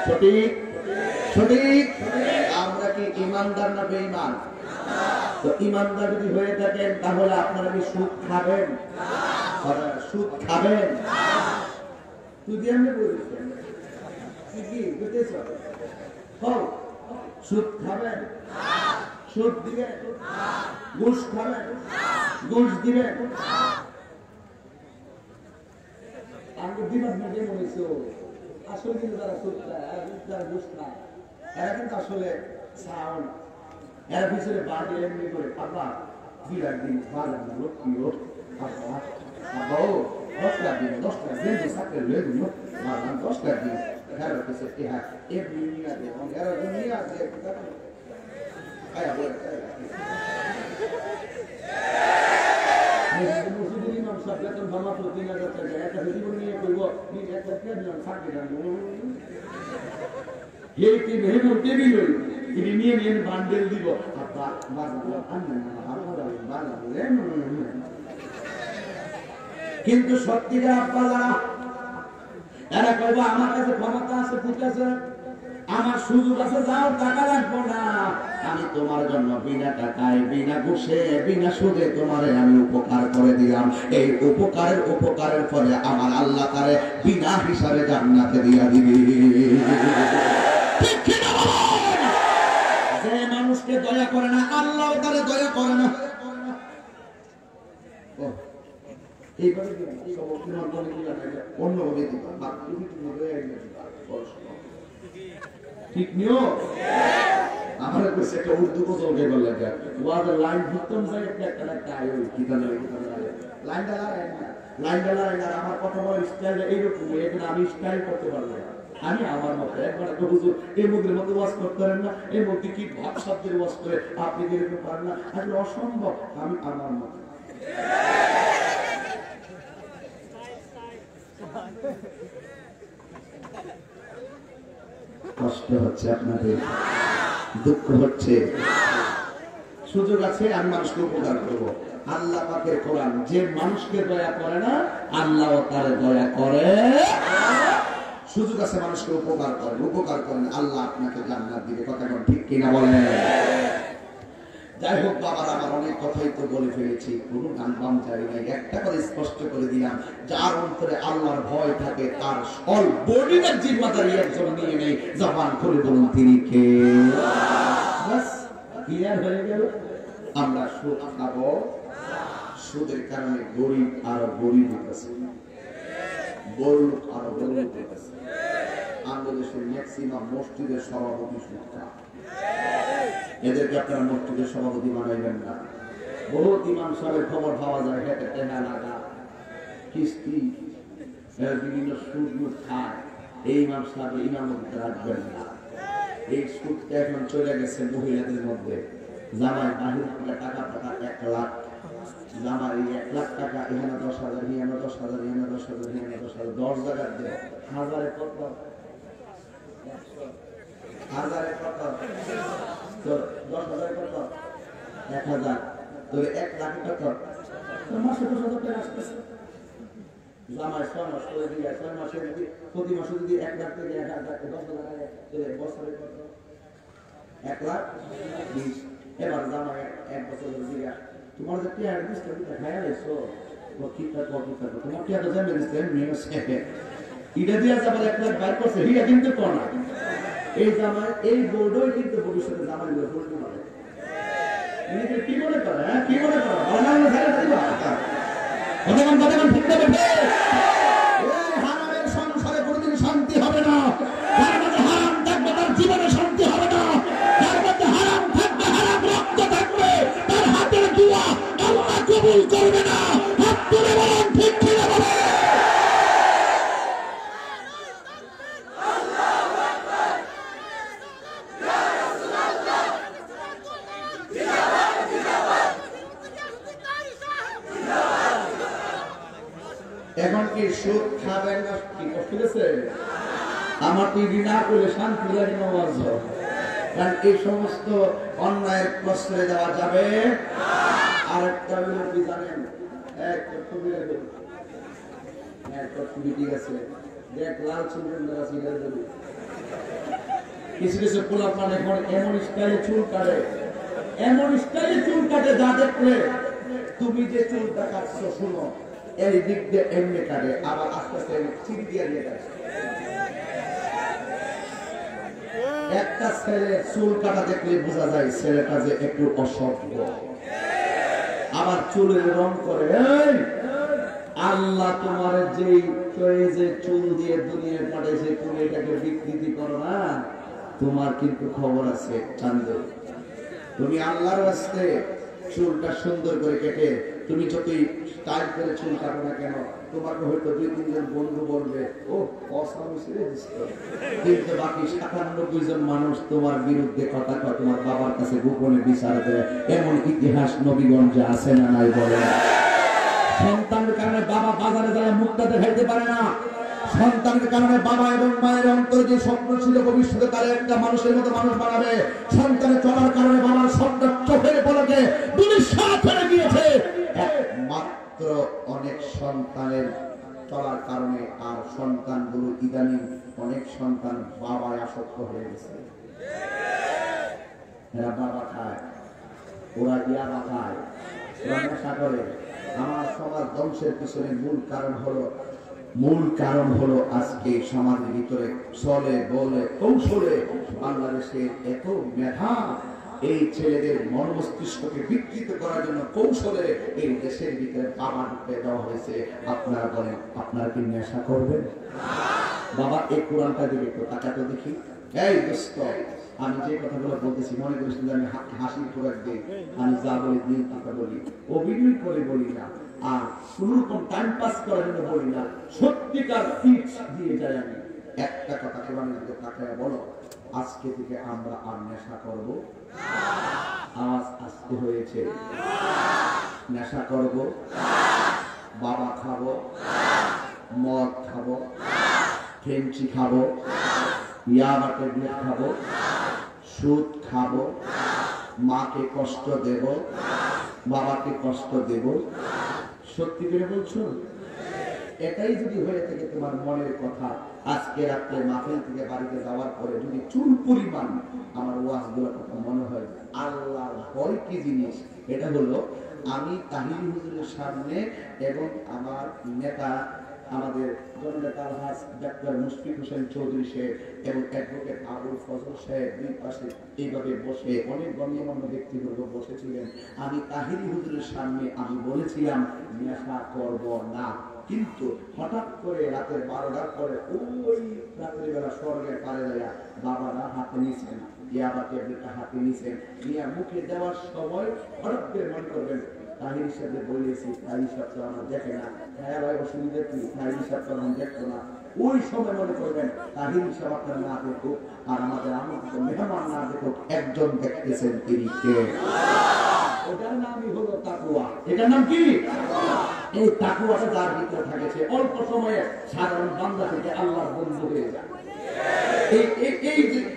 সঠিক সঠিক। আমরা কি ইমানদার না বেঈমান? তো ইমানদার যদি হয়ে থাকেন তাহলে আপনারা কি সুদ খাবেন? সুদ খাবেন? তুই এমনি বলছেন কি বুঝতেছ? সুদ খাবেন? সুদ দিবেন? ঘুষ খাবেন? ঘুষ দিবেন? বুদ্ধিমান নিজে মনেছো আসলে কিন্তু যারা সুরটা যারা বুঝতা এরা কিন্তু আসলে সাউন্ড এরা পিছনে বাড়ি এমনি করে আব্বা বিরাট দিন বাজার না লক্ষ্মী ও আব্বা আব্বা ও 10 টাকা দিন সাথে লয়ে দিন মারলাম 10 টাকা দিন এরা পিছনে হ্যাঁ এমনি নিয়ে দে এরা দুনিয়া দে আয়া বলে মুসলিম ইমাম সাহেব যখন ভামা প্রতি না যাচ্ছে একটা জীবন নিয়ে কইব নি একটা কেমন থাকে না এই কি মেহমান টেবিল হই ইনি নিয়ে নিয়ে বান্ডেল দিব আপা বাজার আননা আপনারা বাজার কিন্তু সত্যিকার আপা যারা এরা কইব আমার কাছে ক্ষমতা আছে ঠিক আছে আমার সুযোগ আছে যাও টাকা রাখবো না আমি তোমার জন্য বিনা টাকায় বিনা ঘুষে বিনা সুদে তোমারে আমি উপকার করে দিলাম এই উপকারের ফলে আমার আল্লাহ তারে বিনা হিসাবে জান্নাতে দিয়া দিবি ঠিক কি না যে মানুষকে দয়া করে না আল্লাহ তারে দয়া করে না এইভাবে সব তোমার মনে কি জানা অন্য ভাবে দিবা বা তুমি তুমি দিবা ঠিক নিও আমার কাছে একটা উর্দু গজল গাইবার লাগে ওয়াজ লাইন ভিতম যায় একটা আয় কি জানো লাইন ডালা আমার কথা বলার স্টাইল এইরকম এখন আমি স্টাইল করতে পারবো না আমি আমার মতো একবার একটা হুজুর এই মুখের মতো ওয়াজ করতে পারেন না এই মধ্যে কি ভাব শব্দের ওয়াজ করে আপনি যেরকম পারেন না আসলে অসম্ভব আমি আমার মতো কষ্ট হচ্ছে আপনাদের দুঃখ হচ্ছে সুযোগ আছে আমি মানুষকে উপকার করবো আল্লাহ পাকের কোরআন যে মানুষকে দয়া করে না আল্লাহ তার দয়া করে সুযোগ আছে মানুষকে উপকার করেন আল্লাহ আপনাকে জান্নাত দিবে কথা কোন ঠিক কিনা বলেন যাই হোক বাবার আমার অনেক কথাই তো বলে ফেলেছি কোনো গান বাম চাই নাই একটা করে স্পষ্ট করে দিলাম যার অন্তরে আল্লাহর ভয় থাকে তার অল বডির জিম্মাদারি একজন নিয়ে নেই জবান করে বলুন তিনি কে বাস ক্লিয়ার হয়ে গেল আমরা সুদ খাবো সুদের কারণে গরিব আরো গরিব হতেছে বড়লোক আরো বড়লোক হতেছে আমাদের দেশের ম্যাক্সিমাম মসজিদের সভাপতি সুদ খায় এদেরকে আপনারা মসজিদের সভাপতি বানাইবেন না বহুত ইমাম সাহেবের খবর পাওয়া যায় হেঁটে টেনা লাগা কিস্তি বিভিন্ন সুদ মুখ খায় এই ইমাম সাহেব ইমামতি রাখবেন না এই সুদটা এখন চলে গেছে মহিলাদের মধ্যে জামাই বাহির থেকে টাকা 1 লাখ জামাই 1 লাখ টাকা এখানে 10,000 এখানে 10,000 এখানে 10,000 এখানে 10,000 10 জায়গার দেয় হাজারে কত 1000 কত 10,000 কত 1,000 তোরে 1 লাখ কত মাসে 10,000 টাকা আসতেছে জামাই 6 মাস করে দিয়ে 6 মাসে যদি প্রতি মাসে যদি 1 লাখ থেকে 1,000 10,000 তাহলে বছরে কত 1 লাখ 20 এবার জামাই 1 বছর দিয়ে তোমার যে পেয়ার দিচ্ছে খায়া লাইছো লক্ষিতা তোমার কি এত জানেন দিচ্ছে মেয়ে এটা দিয়া যাবার 1 লাখ বাইর করছে হিয়া কিন্তু কোন না এই জামাই এই বোর্ডই কিন্তু ভবিষ্যতে জামাই গুলো করতে পারে এনে কি মনে করে কি মনে করে অনলাইন ছেড়ে দিবা কতক্ষণ ঠিক হবে এই হারামের সংসারে কোনোদিন শান্তি হবে না যার মধ্যে হারাম থাকবে তার জীবনে শান্তি হবে না যার মধ্যে হারাম থাকবে হারাম রক্ত থাকবে তার হাতের দোয়া আল্লাহ কবুল করবে না হাত তুলে বলুন ঠিক কিনা বলে এখন কি সুদ খাবেন না কি কষ্ট গেছে আমার টিভি না করলে শান্তি লাগে না কারণ এই সমস্ত অন্যায়ের প্রশ্রয় দেওয়া যাবে আর একটা কি জানেন কিছু কিছু পোলাপান এখন এমন স্টাইলে চুল কাটে যা দেখলে তুমি যে চুলটা কাটছো শুনো এই দিক দিয়ে এমনি কাটে আবার আস্তে আস্তে চিপ দিয়ে নিয়ে কাটে একটা ছেলে চুল কাটা দেখলে বোঝা যায় ছেলেটা যে একটু অসভ্য আবার চুলের রং করে আল্লাহ তোমার যেই যে চুল দিয়ে দুনিয়ার পাঠাইছে তুমি এটাকে বিকৃতি করো না, তোমার কিন্তু খবর আছে চান্দ। তুমি আল্লাহর রাস্তে চুলটা সুন্দর করে কেটে তুমি যতই স্টাইল করে চুল কাটো না কেন, তোমাকে হয়তো 2-3 জন বন্ধু বলবে ও কিন্তু বাকি 97 জন মানুষ তোমার বিরুদ্ধে কথা কয়, তোমার বাবার কাছে গোপনে বিচার দেয়। এমন ইতিহাস নবীগঞ্জে আছে না নাই বলে? সন্তানের কারণে বাবা বাজারে যায় মুখটা দেখাইতে পারে না। সন্তানের কারণে বাবা এবং মায়ের অন্তরে যে স্বপ্ন ছিল ভবিষ্যতে তারা একটা মানুষের মতো মানুষ বানাবে, সন্তানের চলার কারণে বাবার স্বপ্ন চোখের পলকে দুনিশ্বাস হয়ে গিয়েছে। একমাত্র অনেক সন্তানের চলার কারণে আর সন্তানগুলো ইদানিং অনেক সন্তান বাবায় আসক্ত হয়ে গেছে। এরা বাবা খায়, ওরা ইয়াবা খায়, ওরা নেশা করে। আমার সমাজ ধ্বংসের পিছনে মূল কারণ হলো আজকে সমাজের ভিতরে চলে বলে কৌশলে বাংলাদেশের এত মেধা, এই ছেলেদের মন মস্তিষ্ককে বিকৃত করার জন্য কৌশলে এই দেশের ভিতরে বাবা ঢুকে দেওয়া হয়েছে। আপনারা বলেন, আপনারা কি নেশা করবেন? বাবা এই কোরআনটা দিবে তো, টাকা তো দেখি। এই দোস্ত, আমি যে কথাগুলো বলতেছি মনে করিস আমি হাসির খোরাক দিই, আমি যা বলি দিন কথা বলি, অভিনয় করে বলি না, আর কোন রকম টাইম পাস করার জন্য বলি না, সত্যিকার টিপস দিয়ে যাই আমি। একটা কথা কোরআনের দিকে তাকায় বলো, আজকে থেকে আমরা আর নেশা করব? আজ আজকে হয়েছে নেশা করব, বাবা খাবো, মদ খাবো, ফেঞ্চি খাবো, ইয়াবা ট্যাবলেট খাবো, সুদ খাবো, মাকে কষ্ট দেব, বাবাকে কষ্ট দেব। সত্যি করে বলছো? এটাই যদি হয়ে থাকে তোমার মনের কথা, আজকে রাত্রে মাহফিল থেকে বাড়িতে যাওয়ার পরে যদি চুল পরিমাণ আমার ওয়াজগুলোর কথা মনে হয়, আল্লাহর ভয় কি জিনিস, এটা হলো আমি তাহিরি হুজুরের সামনে এবং আমার নেতা আমাদের জননেতা আলহাজ ডাক্তার মুশফিক হোসেন চৌধুরী সাহেব এবং অ্যাডভোকেট আবুল ফজল সাহেব দুই পাশে এইভাবে বসে অনেক গণ্যমান্য ব্যক্তিবর্গ বসেছিলেন। আমি তাহিরি হুজুরের সামনে আমি বলেছিলাম নেশা করব না, কিন্তু হঠাৎ করে রাতের 12টার পরে ওই রাত্রিবেলা স্বর্গের পারে যায় বাবারা হাতে নিছেন, ইয়াবা ট্যাবলেটটা হাতে নিছেন, নিয়ে মুখে দেওয়ার সময় হঠাৎ করে মনে করবেন তাহির সাহেব বলেছি, তাহির সাহেব তো আমার দেখে না, হ্যাঁ ভাই অসুবিধা কি, তাহির সাহেব তো আমার দেখতো না। ওই সময় মনে করবেন তাহির সাহেব আপনার না দেখুক আর আমাদের আমন্ত্রিত মেহমান না দেখুক, একজন দেখতেছেন তিনি কে? ওটার নামই হলো তাকওয়া। এটার নাম কি? এই তাকওয়াটা যার ভিতরে থাকেছে অল্প সময়ে সাধারণ বান্দা থেকে আল্লাহর বন্ধু হয়ে যায়।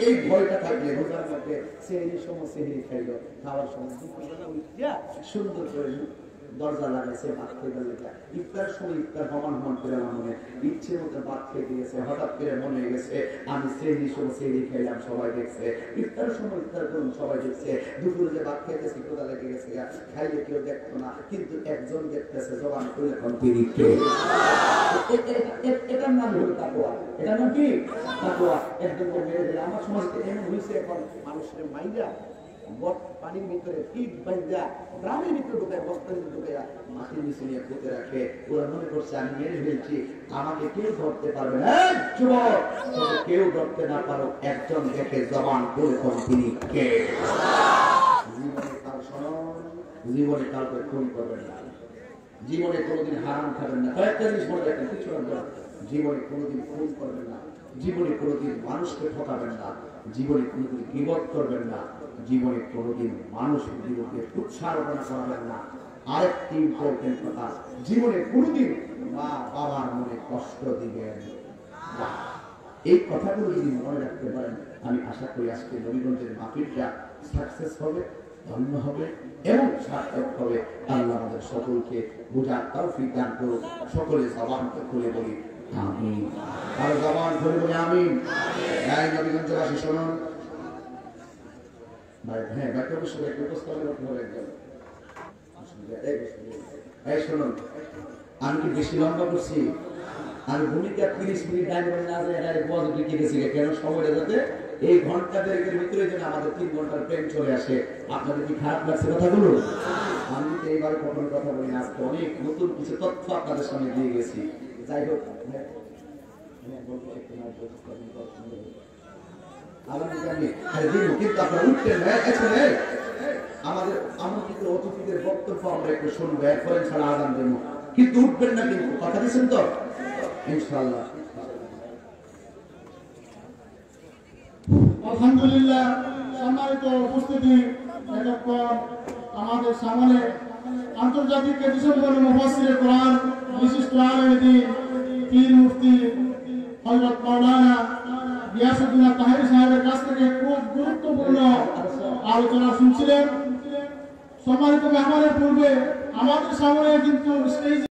এই ভয়টা থাকলে রোজার মধ্যে সেহরির সময় সেহরি খাইলো, খাওয়ার সময় সুন্দর করে দরজা লাগাইছে ভাত খেতে লেখা, ইফতার সময় ইফতার হমান করে আমার মনে ইচ্ছে মতো ভাত খেতে গেছে, হঠাৎ করে মনে গেছে আমি সেহরির সময় সেহরি খাইলাম, সবাই দেখছে, ইফতার সময় ইফতার করুন সবাই দেখছে, দুপুরে যে ভাত খেতেছি কোথা লেগে গেছে খাইলে কেউ দেখতো না, কিন্তু একজন দেখতেছে জবান খুলে এখন তিনি কে? এটার নাম হলো তাকওয়া। এটার নাম কি? তাকওয়া। একজনকে মেরে দিলে আমার সমাজকে এমন হয়েছে, এখন মানুষের মাইরা পানির ভিতরে পিঠ বাঁধা গ্রামের ভিতরে ঢুকায়, বস্তার ভিতরে ঢুকায় মাটির নিচে নিয়ে পুঁতে রাখে। ওরা মনে করছে আমি মেরে ফেলছি, আমাকে কেউ ধরতে পারবে না। কেউ ধরতে না পারো, একজন দেখে জবান করে তিনি কে? জীবনে কাল শোনন, জীবনে কাউকে খুন করবেন না, জীবনে কোনোদিন হারাম খাবেন না। কয়েকটা জিনিস মনে রাখবেন, কিছু না, জীবনে কোনোদিন খুন করবেন না, জীবনে কোনোদিন মানুষকে ঠকাবেন না, জীবনে কোনোদিন গীবত করবেন না, জীবনে কোনোদিন মানুষের বিরুদ্ধে উৎসারণা করবেন না। আরেকটি ইম্পর্টেন্ট কথা, জীবনে কোনোদিন মা বাবার মনে কষ্ট দিবেন না। এই কথাগুলো যদি মনে রাখতে পারেন, আমি আশা করি আজকে নবীগঞ্জের মাহফিলটা সাকসেস হবে, ধন্য হবে এবং সার্থক হবে। আল্লাহ আমাদের সকলকে বোঝার তৌফিক দান করুন। সকলে জবানকে খুলে বলি আমিন। আর জবান খুলে বলি আমিন। এই নবীগঞ্জবাসী শুনুন ভাই, হ্যাঁ ব্যাপার বিষয়ে একটু প্রস্তাবের হয়ে গেল। এই শুনুন, আমি কি বেশি লম্বা করছি? আমি ভূমিকা 30 মিনিট ডাইরেক্ট না যায় ডাইরেক্ট ওয়াজ লিখে গেছি, কেন সময়টা যাতে এই ঘন্টা দেড়েকের ভিতরে যেন আমাদের 3 ঘন্টার প্রেম চলে আসে। আপনাদের কি খারাপ লাগছে কথাগুলো? আমি তো এইবার কখনো কথা বলি না, আজকে অনেক নতুন কিছু তথ্য আপনাদের সামনে দিয়ে গেছি। যাই হোক, কিন্তু আপনারা উঠতেন না, আমাদের আমন্ত্রিত অতিথিদের বক্তব্য আমরা একটু শুনবো, এরপরে ছাড়া আদান দেবো, কিন্তু উঠবেন না, কিন্তু কথা দিচ্ছেন তো ইনশাআল্লাহ। আলহামদুলিল্লাহ, সম্মানিত উপস্থিতি, এতক্ষণ আমাদের সামনে আন্তর্জাতিক ডিসেম্বর মুফাসসিরে কোরআন বিশিষ্ট আলেম দ্বীন পীর মুফতি হযরত মাওলানা গিয়াসউদ্দিন তাহেরি সাহেবের কাছ থেকে খুব গুরুত্বপূর্ণ আলোচনা শুনছিলেন। সম্মানিত মেহমানের পূর্বে আমাদের সামনে কিন্তু স্টেজ